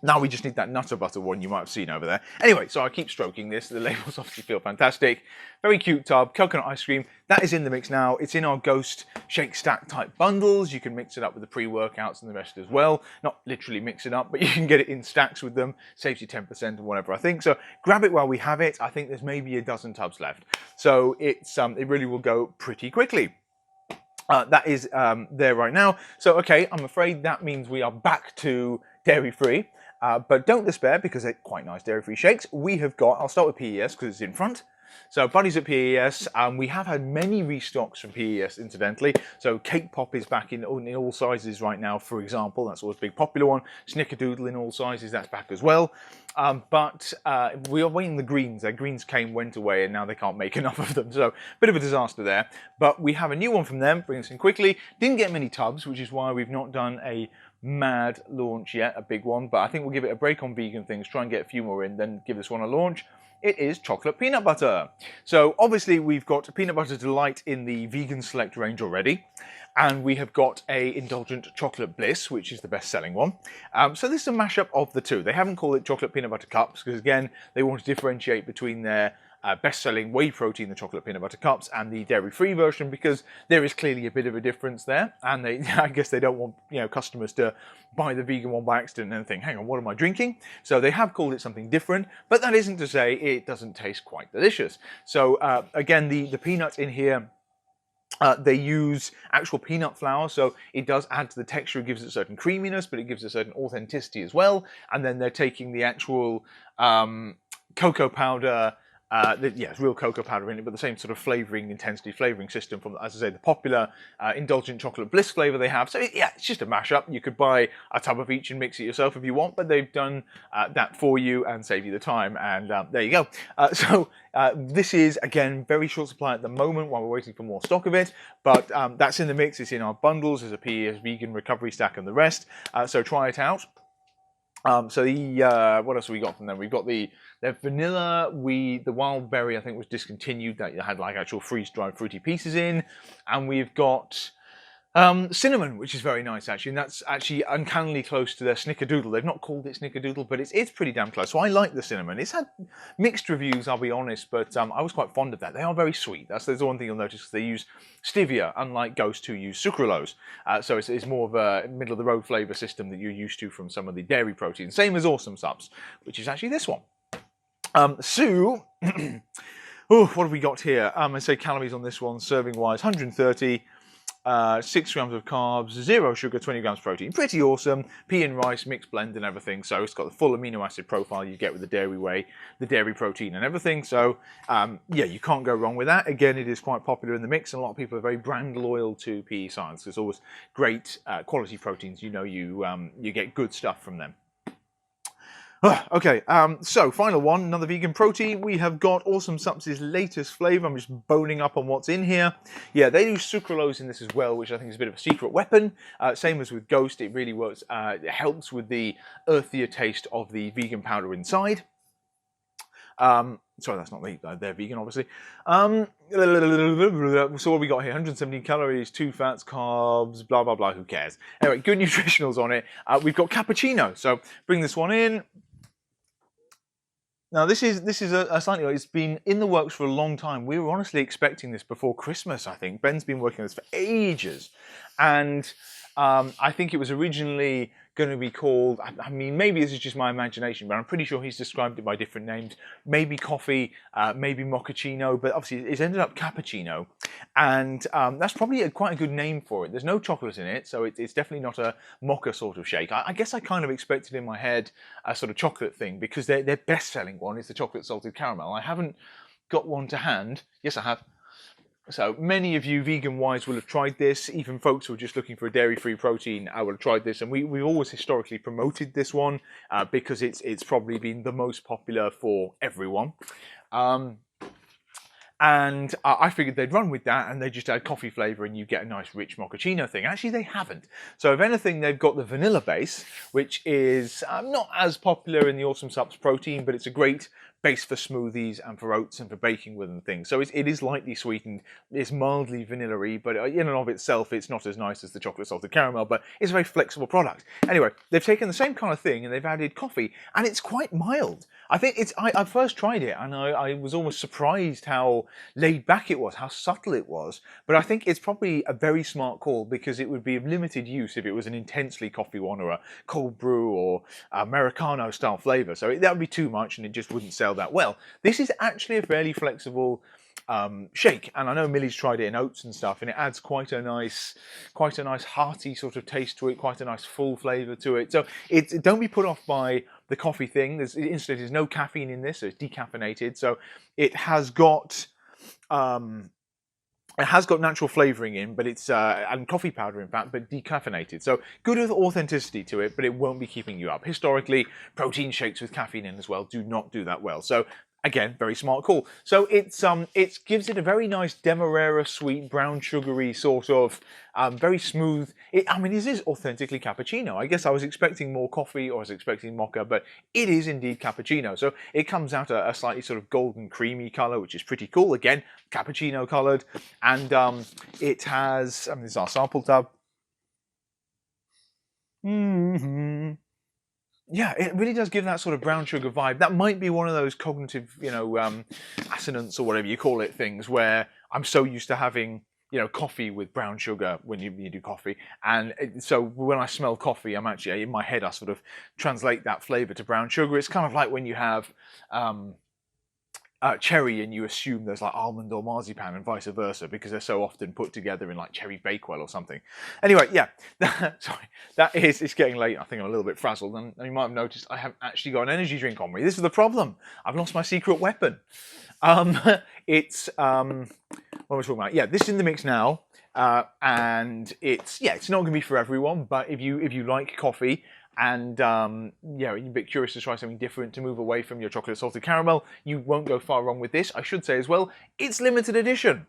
Now we just need that Nutter Butter one you might have seen over there. Anyway, so I keep stroking this. The labels obviously feel fantastic. Very cute tub, coconut ice cream. That is in the mix now. It's in our Ghost Shake Stack type bundles. You can mix it up with the pre-workouts and the rest as well. Not literally mix it up, but you can get it in stacks with them. Saves you 10% and whatever, I think. So grab it while we have it. I think there's maybe a dozen tubs left. So it really will go pretty quickly. That is there right now. So, okay, I'm afraid that means we are back to dairy-free. But don't despair, because they're quite nice dairy-free shakes. We have got, I'll start with PES because it's in front. So buddies at PES, we have had many restocks from PES incidentally. So Cake Pop is back in all sizes right now, for example. That's always a big popular one. Snickerdoodle in all sizes, that's back as well. But we are waiting the greens. Their greens went away, and now they can't make enough of them. So bit of a disaster there. But we have a new one from them. Bring this in quickly. Didn't get many tubs, which is why we've not done a mad launch yet, a big one. But I think we'll give it a break on vegan things, try and get a few more in, then give this one a launch. It is chocolate peanut butter. So obviously we've got peanut butter delight in the vegan select range already. And we have got a indulgent chocolate bliss, which is the best selling one. So this is a mashup of the two. They haven't called it chocolate peanut butter cups because again, they want to differentiate between their best-selling whey protein, the chocolate peanut butter cups, and the dairy-free version, because there is clearly a bit of a difference there, and I guess they don't want customers to buy the vegan one by accident and think, hang on, what am I drinking? So they have called it something different, but that isn't to say it doesn't taste quite delicious. So again, the peanut in here, they use actual peanut flour, so it does add to the texture. It gives it a certain creaminess, but it gives it a certain authenticity as well. And then they're taking the actual cocoa powder. It's real cocoa powder in it, but the same sort of flavouring, intensity flavouring system from, as I say, the popular indulgent chocolate bliss flavour they have. So it's just a mashup. You could buy a tub of each and mix it yourself if you want, but they've done that for you and save you the time, and there you go. This is, again, very short supply at the moment while we're waiting for more stock of it, but that's in the mix. It's in our bundles. There's a PES vegan recovery stack and the rest, so try it out. What else have we got from them? We've got the vanilla. The wild berry, I think, was discontinued. That had like actual freeze-dried fruity pieces in, and we've got cinnamon, which is very nice actually, and that's actually uncannily close to their snickerdoodle. They've not called it snickerdoodle, but it's pretty damn close. So I like the cinnamon. It's had mixed reviews, I'll be honest, but I was quite fond of that. They are very sweet. That's the one thing you'll notice. They use stevia, unlike Ghost, who use sucralose. So it's more of a middle-of-the-road flavour system that you're used to from some of the dairy proteins. Same as Awesome Supps, which is actually this one. Oh, what have we got here? I say calories on this one, serving-wise, 130. 6 grams of carbs, 0 sugar, 20 grams protein. Pretty awesome. Pea and rice, mixed blend and everything. So it's got the full amino acid profile you get with the dairy whey, the dairy protein and everything. So yeah, you can't go wrong with that. Again, it is quite popular in the mix, and a lot of people are very brand loyal to PEScience. There's always great quality proteins. You know, you get good stuff from them. Okay, so final one, another vegan protein. We have got Awesome Supps' latest flavour. I'm just boning up on what's in here. Yeah, they use sucralose in this as well, which I think is a bit of a secret weapon. Same as with Ghost, it really works. It helps with the earthier taste of the vegan powder inside. Sorry, that's not me. They're vegan, obviously. So what we got here? 170 calories, 2 fats, carbs, blah, blah, blah. Who cares? Anyway, good nutritionals on it. We've got cappuccino. So bring this one in. Now this is a slightly, it's been in the works for a long time. We were honestly expecting this before Christmas, I think. Ben's been working on this for ages. And I think it was originally going to be called, I mean, maybe this is just my imagination, but I'm pretty sure he's described it by different names. Maybe coffee, maybe mochaccino, but obviously it's ended up cappuccino. And that's probably quite a good name for it. There's no chocolate in it, so it's definitely not a mocha sort of shake. I guess I kind of expected in my head a sort of chocolate thing, because their best-selling one is the chocolate salted caramel. I haven't got one to hand. Yes, I have. So many of you vegan-wise will have tried this. Even folks who are just looking for a dairy-free protein will have tried this. And we've always historically promoted this one because it's probably been the most popular for everyone. And I figured they'd run with that, and they just add coffee flavour and you get a nice rich mochaccino thing. Actually, they haven't. So if anything, they've got the vanilla base, which is not as popular in the Awesome Supps protein, but it's a great base for smoothies and for oats and for baking with and things. So it is lightly sweetened. It's mildly vanilla-y, but in and of itself, it's not as nice as the chocolate salted caramel, but it's a very flexible product. Anyway, they've taken the same kind of thing and they've added coffee, and it's quite mild. I think I first tried it and I was almost surprised how laid back it was, how subtle it was. But I think it's probably a very smart call, because it would be of limited use if it was an intensely coffee one or a cold brew or Americano style flavour. So that would be too much and it just wouldn't sell that well. This is actually a fairly flexible shake. And I know Millie's tried it in oats and stuff, and it adds quite a nice hearty sort of taste to it, quite a nice full flavour to it. So don't be put off by the coffee thing. There's no caffeine in this, so it's decaffeinated. So it has got natural flavouring in, but it's and coffee powder in fact, but decaffeinated. So good authenticity to it, but it won't be keeping you up. Historically, protein shakes with caffeine in as well do not do that well. So again, very smart call. So it gives it a very nice demerara sweet, brown sugary sort of very smooth. I mean, this is authentically cappuccino. I guess I was expecting more coffee, or I was expecting mocha, but it is indeed cappuccino. So it comes out a slightly sort of golden creamy colour, which is pretty cool. Again, cappuccino coloured, and it has. This is our sample tub. Yeah, it really does give that sort of brown sugar vibe. That might be one of those cognitive, assonance or whatever you call it things, where I'm so used to having, coffee with brown sugar when you do coffee. And so when I smell coffee, I'm actually, in my head, I sort of translate that flavour to brown sugar. It's kind of like when you have cherry and you assume there's like almond or marzipan, and vice versa, because they're so often put together in like cherry bakewell or something. Anyway, yeah, sorry, it's getting late. I think I'm a little bit frazzled, and you might have noticed I haven't actually got an energy drink on me. This is the problem. I've lost my secret weapon. It's what am I talking about? Yeah, this is in the mix now, and it's not going to be for everyone, but if you like coffee, and you're a bit curious to try something different, to move away from your chocolate salted caramel, you won't go far wrong with this. I should say as well, it's limited edition.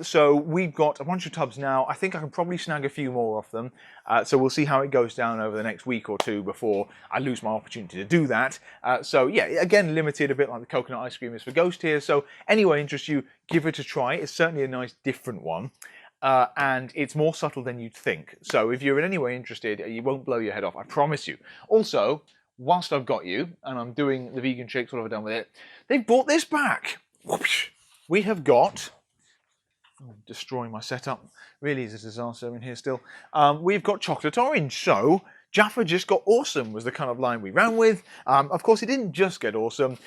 So we've got a bunch of tubs now. I think I can probably snag a few more off them. So we'll see how it goes down over the next week or two before I lose my opportunity to do that. So yeah, again, limited, a bit like the coconut ice cream is for Ghost here. So anyway, interests you, give it a try. It's certainly a nice different one. And it's more subtle than you'd think. So if you're in any way interested, you won't blow your head off, I promise you. Also, whilst I've got you, and I'm doing the vegan shakes, what have I done with it? They've brought this back. Whoosh. We have got, destroying my setup, really is a disaster in here still. We've got chocolate orange, so Jaffa just got awesome was the kind of line we ran with. Of course, it didn't just get awesome.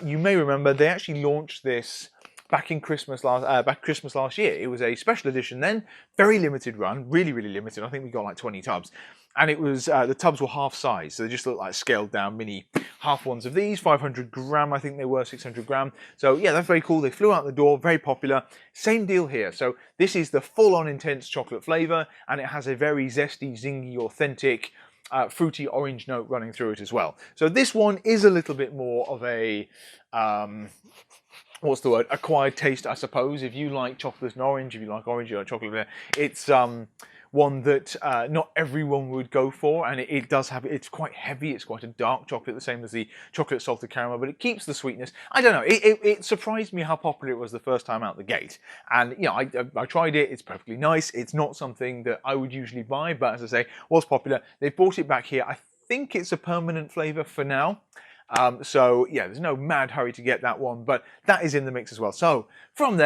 You may remember they actually launched this back Christmas last year. It was a special edition then, very limited run, really, really limited. I think we got like 20 tubs. And it was, the tubs were half size, so they just looked like scaled down mini half ones of these, 500 gram, I think they were, 600 gram. So yeah, that's very cool. They flew out the door, very popular. Same deal here. So this is the full-on intense chocolate flavour, and it has a very zesty, zingy, authentic, fruity orange note running through it as well. So this one is a little bit more of a, what's the word? Acquired taste, I suppose. If you like chocolate and orange, if you like orange, you like chocolate. It's one that not everyone would go for, and it does have. It's quite heavy. It's quite a dark chocolate, the same as the chocolate salted caramel, but it keeps the sweetness. I don't know. It surprised me how popular it was the first time out the gate, and I tried it. It's perfectly nice. It's not something that I would usually buy, but as I say, was popular. They've brought it back here. I think it's a permanent flavour for now. So yeah, there's no mad hurry to get that one, but that is in the mix as well. So from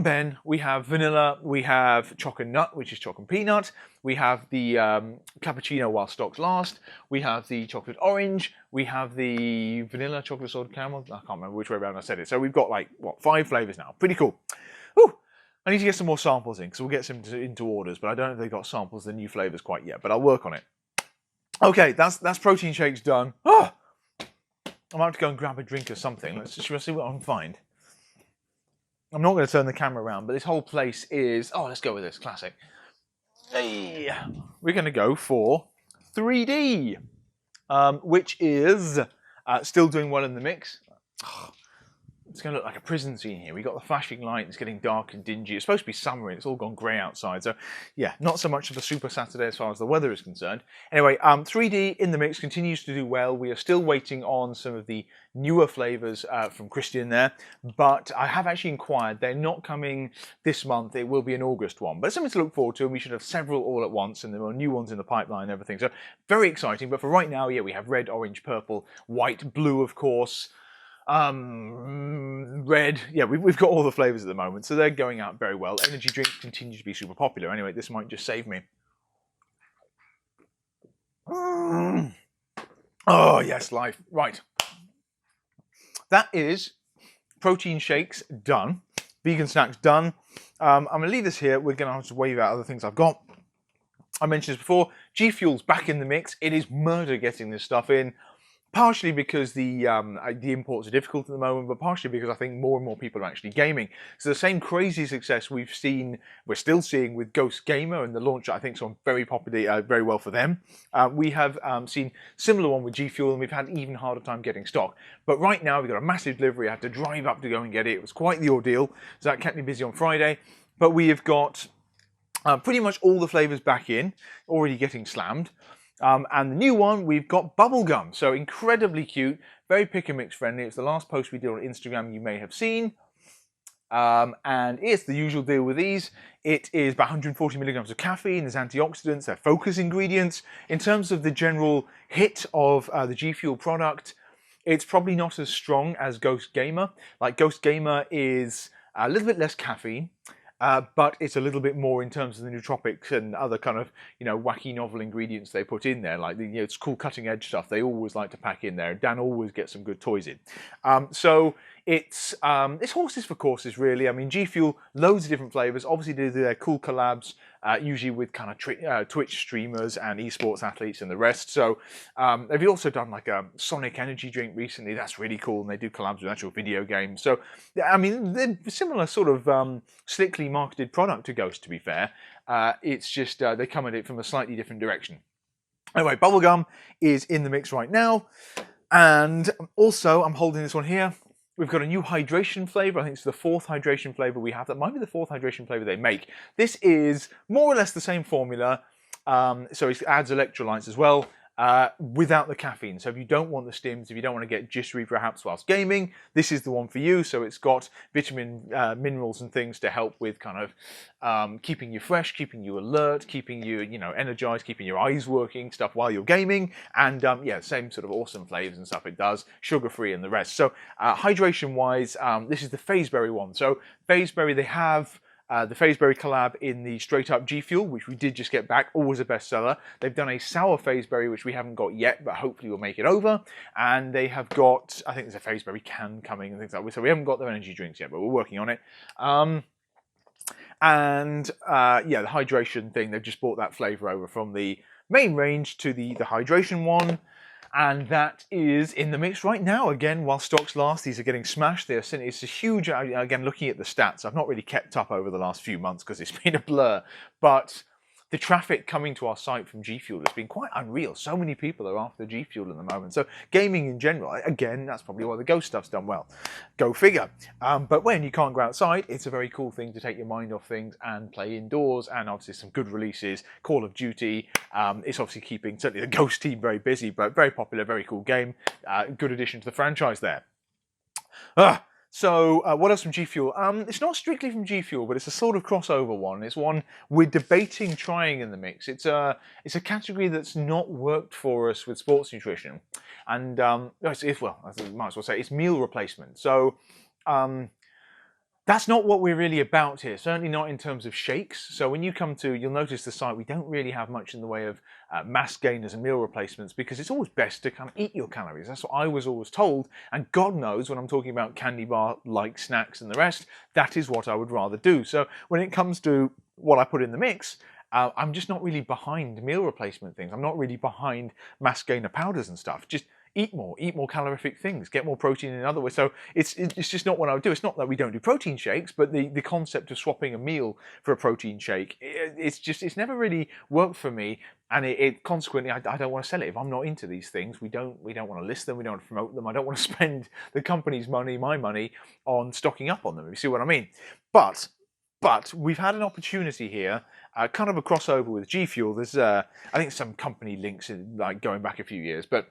Ben, we have vanilla, we have Choconut, which is chocolate peanut, we have the cappuccino while stocks last, we have the chocolate orange, we have the vanilla chocolate salted caramel. I can't remember which way around I said it. So we've got like, 5 flavours now. Pretty cool. Whew. I need to get some more samples in, because we'll get some into orders, but I don't know if they've got samples of the new flavours quite yet, but I'll work on it. Okay, that's protein shakes done. Oh! I'm about to go and grab a drink or something. Should I see what I can find? I'm not going to turn the camera around, but this whole place is... Oh, let's go with this. Classic. Hey, we're going to go for 3D, which is still doing well in the mix. It's going to look like a prison scene here. We've got the flashing light. It's getting dark and dingy. It's supposed to be summer, and it's all gone grey outside. So, yeah, not so much of a super Saturday as far as the weather is concerned. Anyway, 3D in the mix continues to do well. We are still waiting on some of the newer flavours from Christian there, but I have actually inquired. They're not coming this month. It will be an August one, but it's something to look forward to, and we should have several all at once, and there are new ones in the pipeline and everything. So, very exciting. But for right now, yeah, we have red, orange, purple, white, blue, of course. Red, yeah, we've got all the flavours at the moment, so they're going out very well. Energy drinks continue to be super popular. Anyway, this might just save me. Oh, yes, life. Right. That is protein shakes done. vegan snacks done. I'm going to leave this here. We're going to have to wave out other things I've got. I mentioned this before, G Fuel's back in the mix. It is murder getting this stuff in. Partially because the imports are difficult at the moment, but partially because I think more and more people are actually gaming. So the same crazy success we're still seeing with Ghost Gamer and the launch, I think, is on very popular, very well for them. We have seen similar one with G Fuel, and we've had even harder time getting stock. But right now we've got a massive delivery. I had to drive up to go and get it. It was quite the ordeal, so that kept me busy on Friday. But we have got pretty much all the flavors back in, already getting slammed. And the new one, we've got bubblegum. So incredibly cute, very pick and mix friendly. It's the last post we did on Instagram you may have seen. And it's the usual deal with these. It is about 140 milligrams of caffeine, there's antioxidants, they're focus ingredients. In terms of the general hit of the G Fuel product, it's probably not as strong as Ghost Gamer. Like Ghost Gamer is a little bit less caffeine. But it's a little bit more in terms of the nootropics and other kind of, wacky novel ingredients they put in there, like it's cool cutting edge stuff they always like to pack in there. Dan always gets some good toys in. So it's horses for courses, really. I mean, G Fuel, loads of different flavors. Obviously, they do their cool collabs, usually with kind of Twitch streamers and esports athletes and the rest. So they've also done like a Sonic energy drink recently. That's really cool, and they do collabs with actual video games. So I mean, they're similar sort of slickly marketed product to Ghost, to be fair. It's just they come at it from a slightly different direction. Anyway, bubblegum is in the mix right now, and also I'm holding this one here. We've got a new hydration flavor. I think it's the 4th hydration flavor we have. That might be the 4th hydration flavor they make. This is more or less the same formula. So it adds electrolytes as well, without the caffeine. So if you don't want the stims, if you don't want to get jittery perhaps whilst gaming, this is the one for you. So it's got vitamin, minerals and things to help with kind of keeping you fresh, keeping you alert, keeping you, energized, keeping your eyes working, stuff while you're gaming. And yeah, same sort of awesome flavors and stuff it does, sugar-free and the rest. So hydration-wise, this is the Phaseberry one. So Phaseberry, they have the Phaseberry collab in the Straight Up G Fuel, which we did just get back, always a bestseller. They've done a sour Phaseberry, which we haven't got yet, but hopefully we'll make it over. And they have got, I think there's a Phaseberry can coming and things like that. So we haven't got their energy drinks yet, but we're working on it. Yeah, the hydration thing, they've just brought that flavor over from the main range to the hydration one. And that is in the mix right now. Again, while stocks last, these are getting smashed. It's a huge, again, looking at the stats, I've not really kept up over the last few months because it's been a blur. But the traffic coming to our site from G Fuel has been quite unreal. So many people are after G Fuel at the moment. So gaming in general, again, that's probably why the Ghost stuff's done well. Go figure. But when you can't go outside, it's a very cool thing to take your mind off things and play indoors. And obviously some good releases. Call of Duty. It's obviously keeping certainly the Ghost team very busy, but very popular, very cool game. Good addition to the franchise there. So what else from G Fuel? It's not strictly from G Fuel, but it's a sort of crossover one. It's one we're debating trying in the mix. It's a category that's not worked for us with sports nutrition, and well, I might as well say it's meal replacement. So that's not what we're really about here, certainly not in terms of shakes. So when you come to, you'll notice the site, we don't really have much in the way of mass gainers and meal replacements because it's always best to kind of eat your calories. That's what I was always told. And God knows when I'm talking about candy bar-like snacks and the rest, that is what I would rather do. So when it comes to what I put in the mix, I'm just not really behind meal replacement things. I'm not really behind mass gainer powders and stuff. Just eat more calorific things, get more protein in other ways. So it's just not what I would do. It's not that we don't do protein shakes, but the concept of swapping a meal for a protein shake, it's never really worked for me. And consequently, I don't want to sell it. If I'm not into these things, we don't want to list them, we don't want to promote them. I don't want to spend the company's money, my money, on stocking up on them, if you see what I mean. But we've had an opportunity here, kind of a crossover with G Fuel. There's I think some company links like going back a few years, but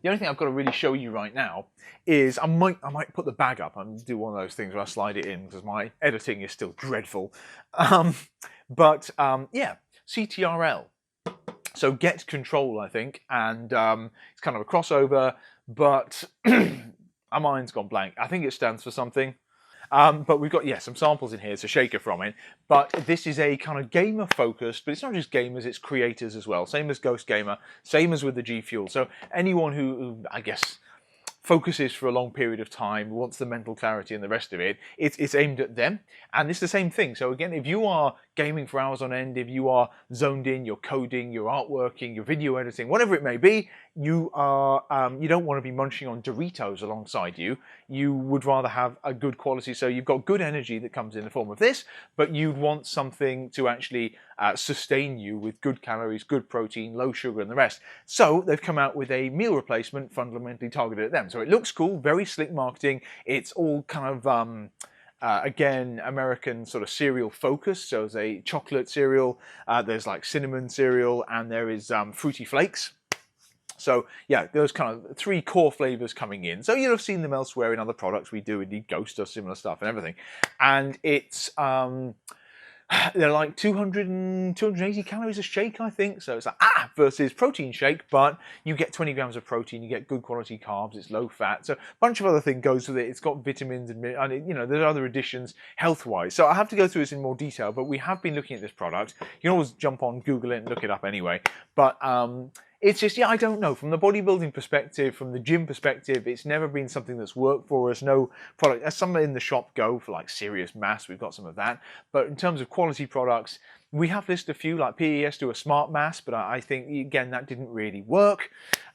the only thing I've got to really show you right now is I might put the bag up and do one of those things where I slide it in because my editing is still dreadful. Yeah, CTRL. So get control, I think, and it's kind of a crossover, but my mind's gone blank. I think it stands for something. But we've got, some samples in here. It's a shaker from it. But this is a kind of gamer-focused, but it's not just gamers, it's creators as well. Same as Ghost Gamer, same as with the G Fuel. So anyone who I guess, focuses for a long period of time, wants the mental clarity and the rest of it. It's aimed at them, and it's the same thing. So again, if you are gaming for hours on end, if you are zoned in, you're coding, you're artworking, you're video editing, whatever it may be, you are you don't want to be munching on Doritos alongside you. You would rather have a good quality, so you've got good energy that comes in the form of this, but you'd want something to actually sustain you with good calories, good protein, low sugar and the rest. So they've come out with a meal replacement fundamentally targeted at them. So it looks cool, very slick marketing. It's all kind of again, American sort of cereal focus. So there's a chocolate cereal, there's like cinnamon cereal, and there is fruity flakes. So yeah, those kind of 3 core flavors coming in. So you'll have seen them elsewhere in other products. We do indeed Ghost or similar stuff and everything. And it's they're like 280 calories a shake, I think. So it's like, versus protein shake, but you get 20 grams of protein, you get good quality carbs, it's low fat. So a bunch of other things goes with it. It's got vitamins and you know, there's other additions health-wise. So I have to go through this in more detail, but we have been looking at this product. You can always jump on, Google it and look it up anyway. But it's just, yeah, I don't know. From the bodybuilding perspective, from the gym perspective, it's never been something that's worked for us. No product. As some in the shop go for like serious mass, we've got some of that. But in terms of quality products, we have listed a few, like PES do a smart mass, but I think, again, that didn't really work.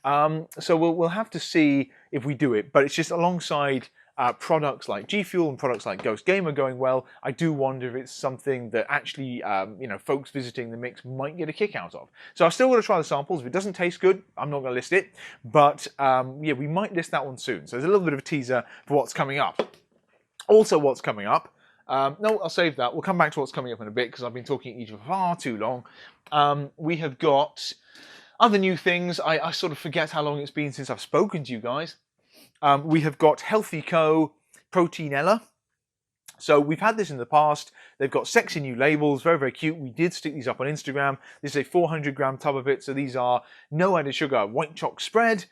So we'll have to see if we do it. But it's just alongside products like G Fuel and products like Ghost Gamer going well. I do wonder if it's something that actually, you know, folks visiting the mix might get a kick out of. So I've still got to try the samples. If it doesn't taste good, I'm not going to list it. But yeah, we might list that one soon. So there's a little bit of a teaser for what's coming up. Also, what's coming up. No, I'll save that. We'll come back to what's coming up in a bit because I've been talking at you for far too long. We have got other new things. I sort of forget how long it's been since I've spoken to you guys. We have got Healthy Co. Proteinella. So we've had this in the past. They've got sexy new labels, very, very cute. We did stick these up on Instagram. This is a 400 gram tub of it. So these are no added sugar, white choc spread.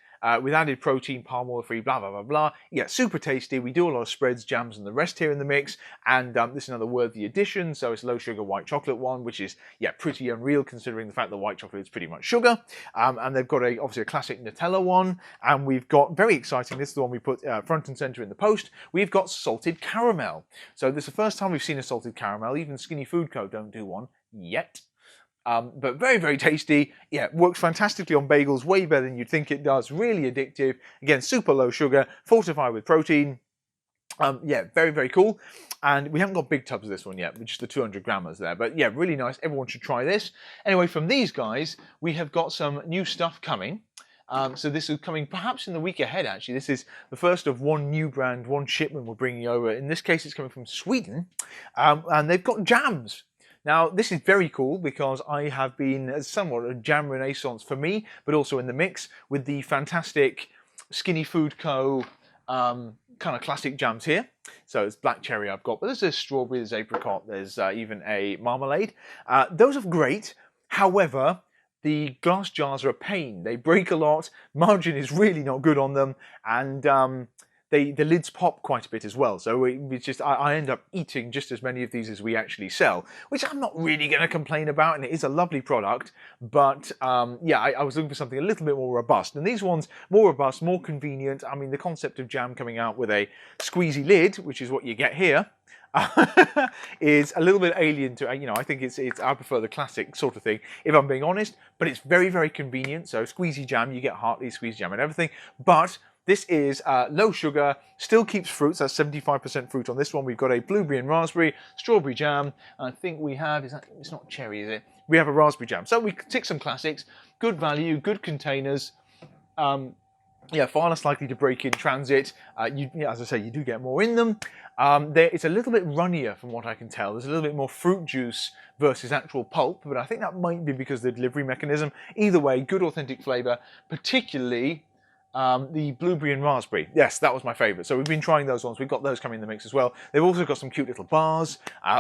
With added protein, palm oil free, blah, blah, blah, blah. Yeah, super tasty. We do a lot of spreads, jams, and the rest here in the mix. And this is another worthy addition. So it's low sugar white chocolate one, which is, yeah, pretty unreal considering the fact that white chocolate is pretty much sugar. And they've got obviously a classic Nutella one. And we've got, very exciting, this is the one we put front and center in the post. We've got salted caramel. So this is the first time we've seen a salted caramel. Even Skinny Food Co. don't do one yet. But very, very tasty. Yeah, works fantastically on bagels, way better than you'd think it does. Really addictive. Again, super low sugar, fortified with protein. Yeah, very, very cool. And we haven't got big tubs of this one yet, just the 200 grammers there. But yeah, really nice. Everyone should try this. Anyway, from these guys, we have got some new stuff coming. So this is coming perhaps in the week ahead, actually. This is the first of one new brand, one shipment we're bringing over. In this case, it's coming from Sweden. And they've got jams. Now, this is very cool because I have been somewhat a jam renaissance for me, but also in the mix with the fantastic Skinny Food Co. Kind of classic jams here. So it's black cherry I've got, but there's a strawberry, there's apricot, there's even a marmalade. Those are great. However, the glass jars are a pain. They break a lot. Margin is really not good on them. And the lids pop quite a bit as well. So it's just, I end up eating just as many of these as we actually sell, which I'm not really going to complain about. And it is a lovely product. But yeah, I was looking for something a little bit more robust. And these ones, more robust, more convenient. I mean, the concept of jam coming out with a squeezy lid, which is what you get here, is a little bit alien to, you know, I think I prefer the classic sort of thing, if I'm being honest. But it's very, very convenient. So squeezy jam, you get Hartley squeeze jam and everything. But this is low sugar, still keeps fruits. That's 75% fruit on this one. We've got a blueberry and raspberry, strawberry jam. And I think we have, it's not cherry, is it? We have a raspberry jam. So we tick some classics, good value, good containers. Yeah, far less likely to break in transit. As I say, you do get more in them. It's a little bit runnier from what I can tell. There's a little bit more fruit juice versus actual pulp, but I think that might be because of the delivery mechanism. Either way, good authentic flavour, particularly the blueberry and raspberry. Yes, that was my favourite. So we've been trying those ones. We've got those coming in the mix as well. They've also got some cute little bars.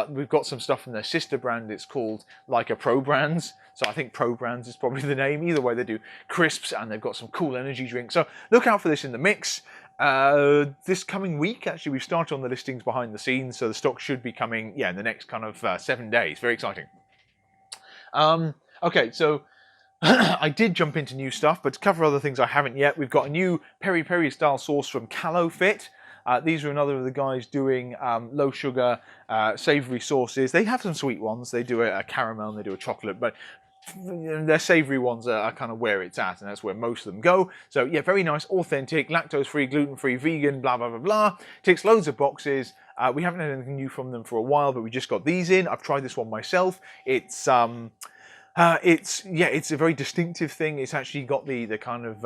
We've got some stuff from their sister brand. It's called like a Pro Brands. So I think Pro Brands is probably the name. Either way, they do crisps and they've got some cool energy drinks. So look out for this in the mix. This coming week, actually, we've started on the listings behind the scenes. So the stock should be coming, yeah, in the next kind of 7 days. Very exciting. Okay, so I did jump into new stuff, but to cover other things I haven't yet, we've got a new peri peri style sauce from Callow Fit. These are another of the guys doing low sugar, savoury sauces. They have some sweet ones. They do a caramel and they do a chocolate, but their savoury ones are kind of where it's at, and that's where most of them go. So yeah, very nice, authentic, lactose-free, gluten-free, vegan, blah, blah, blah, blah. Ticks loads of boxes. We haven't had anything new from them for a while, but we just got these in. I've tried this one myself. It's a very distinctive thing. It's actually got the kind of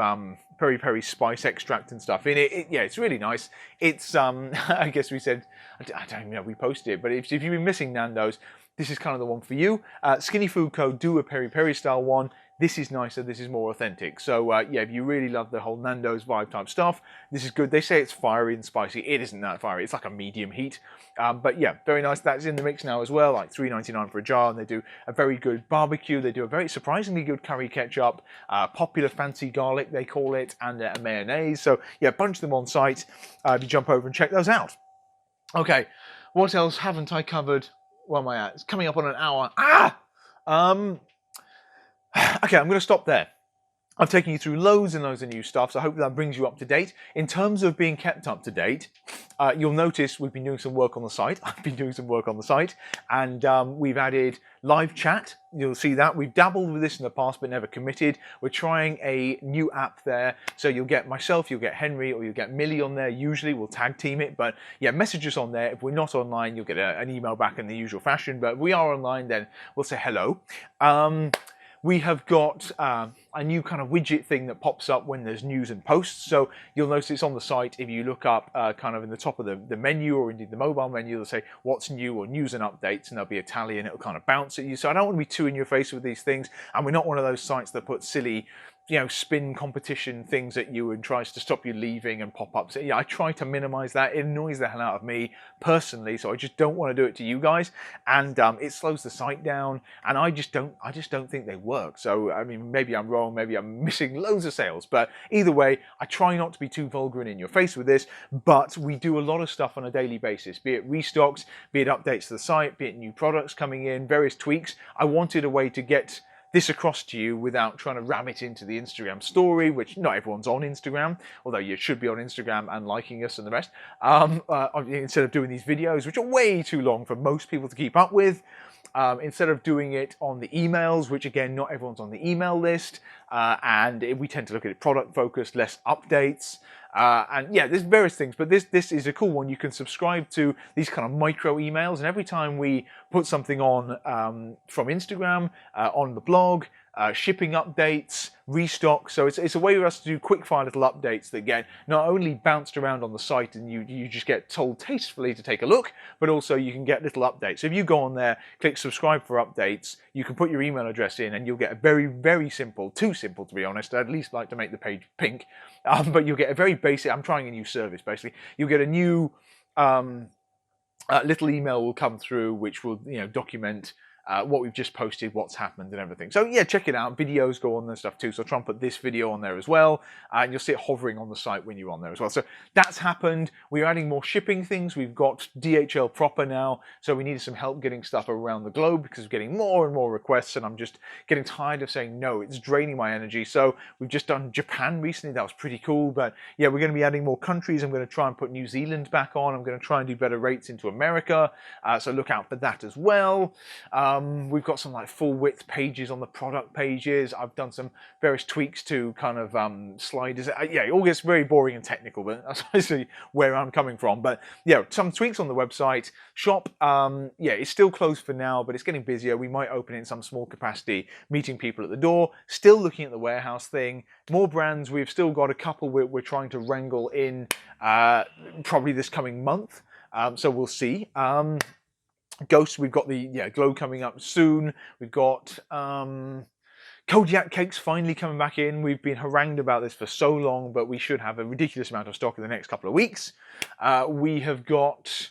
peri peri spice extract and stuff in it. Yeah, it's really nice. It's I guess we said, I don't even know if we posted it, but if you've been missing Nando's, this is kind of the one for you. Skinny Food Co. do a peri peri style one. This is nicer, this is more authentic. So yeah, if you really love the whole Nando's vibe type stuff, this is good. They say it's fiery and spicy. It isn't that fiery. It's like a medium heat. But yeah, very nice. That's in the mix now as well, like $3.99 for a jar. And they do a very good barbecue. They do a very surprisingly good curry ketchup, popular fancy garlic, they call it, and a mayonnaise. So yeah, a bunch of them on site. If you jump over and check those out. Okay, what else haven't I covered? Where am I at? It's coming up on an hour. Okay, I'm going to stop there. I've taken you through loads and loads of new stuff, so I hope that brings you up to date. In terms of being kept up to date, you'll notice we've been doing some work on the site. I've been doing some work on the site, and we've added live chat. You'll see that. We've dabbled with this in the past, but never committed. We're trying a new app there, so you'll get myself, you'll get Henry, or you'll get Millie on there. Usually we'll tag team it, but yeah, message us on there. If we're not online, you'll get an email back in the usual fashion, but if we are online, then we'll say hello. We have got a new kind of widget thing that pops up when there's news and posts. So you'll notice it's on the site. If you look up kind of in the top of the menu, or indeed the mobile menu, they'll say what's new or news and updates, and there'll be a tally and it'll kind of bounce at you. So I don't want to be too in your face with these things. And we're not one of those sites that put silly, spin competition things at you and tries to stop you leaving and pop-ups. Yeah, I try to minimize that. It annoys the hell out of me personally, so I just don't want to do it to you guys, and it slows the site down, and I just don't think they work. So I mean, maybe I'm wrong, maybe I'm missing loads of sales, but either way, I try not to be too vulgar and in your face with this, but we do a lot of stuff on a daily basis, be it restocks, be it updates to the site, be it new products coming in, various tweaks. I wanted a way to get this across to you without trying to ram it into the Instagram story, which not everyone's on Instagram, although you should be on Instagram and liking us and the rest, instead of doing these videos, which are way too long for most people to keep up with. Instead of doing it on the emails, which again, not everyone's on the email list, and we tend to look at it product focused, less updates. And yeah, there's various things, but this is a cool one. You can subscribe to these kind of micro emails, and every time we put something on from Instagram, on the blog, shipping updates, restock. So it's a way for us to do quick fire little updates that get not only bounced around on the site and you just get told tastefully to take a look, but also you can get little updates. So if you go on there, click subscribe for updates, you can put your email address in and you'll get a very, very simple, too simple to be honest, I'd at least like to make the page pink, but you'll get a very basic, I'm trying a new service basically, you'll get a new little email will come through which will document what we've just posted, what's happened and everything. So yeah, check it out. Videos go on there and stuff too. So I'll try and put this video on there as well. And you'll see it hovering on the site when you're on there as well. So that's happened. We're adding more shipping things. We've got DHL proper now. So we needed some help getting stuff around the globe because we're getting more and more requests. And I'm just getting tired of saying no. It's draining my energy. So we've just done Japan recently. That was pretty cool. But yeah, we're going to be adding more countries. I'm going to try and put New Zealand back on. I'm going to try and do better rates into America. So look out for that as well. We've got some like full width pages on the product pages. I've done some various tweaks to kind of sliders. Yeah, it all gets very boring and technical, but that's basically where I'm coming from. But yeah, some tweaks on the website. Shop, yeah, it's still closed for now, but it's getting busier. We might open it in some small capacity, meeting people at the door. Still looking at the warehouse thing. More brands. We've still got a couple we're trying to wrangle in probably this coming month. So we'll see. Ghost, we've got the Glow coming up soon. We've got Kodiak cakes finally coming back in. We've been harangued about this for so long, but we should have a ridiculous amount of stock in the next couple of weeks. We have got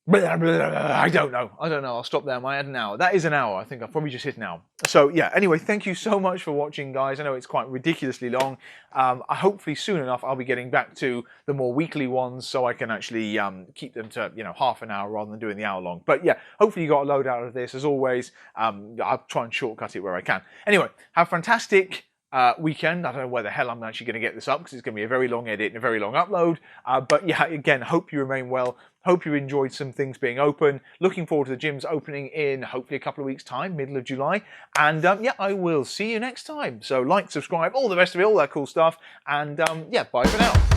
I don't know. I'll stop there. I had an hour. That is an hour. I think I've probably just hit an hour. So yeah, anyway, thank you so much for watching, guys. I know it's quite ridiculously long. Hopefully soon enough, I'll be getting back to the more weekly ones so I can actually keep them to, half an hour rather than doing the hour long. But yeah, hopefully you got a load out of this. As always, I'll try and shortcut it where I can. Anyway, have a fantastic weekend. I don't know where the hell I'm actually going to get this up because it's going to be a very long edit and a very long upload. But yeah, again, hope you remain well. Hope you enjoyed some things being open. Looking forward to the gyms opening in hopefully a couple of weeks' time, middle of July. And yeah, I will see you next time. So like, subscribe, all the rest of it, all that cool stuff. And yeah, bye for now.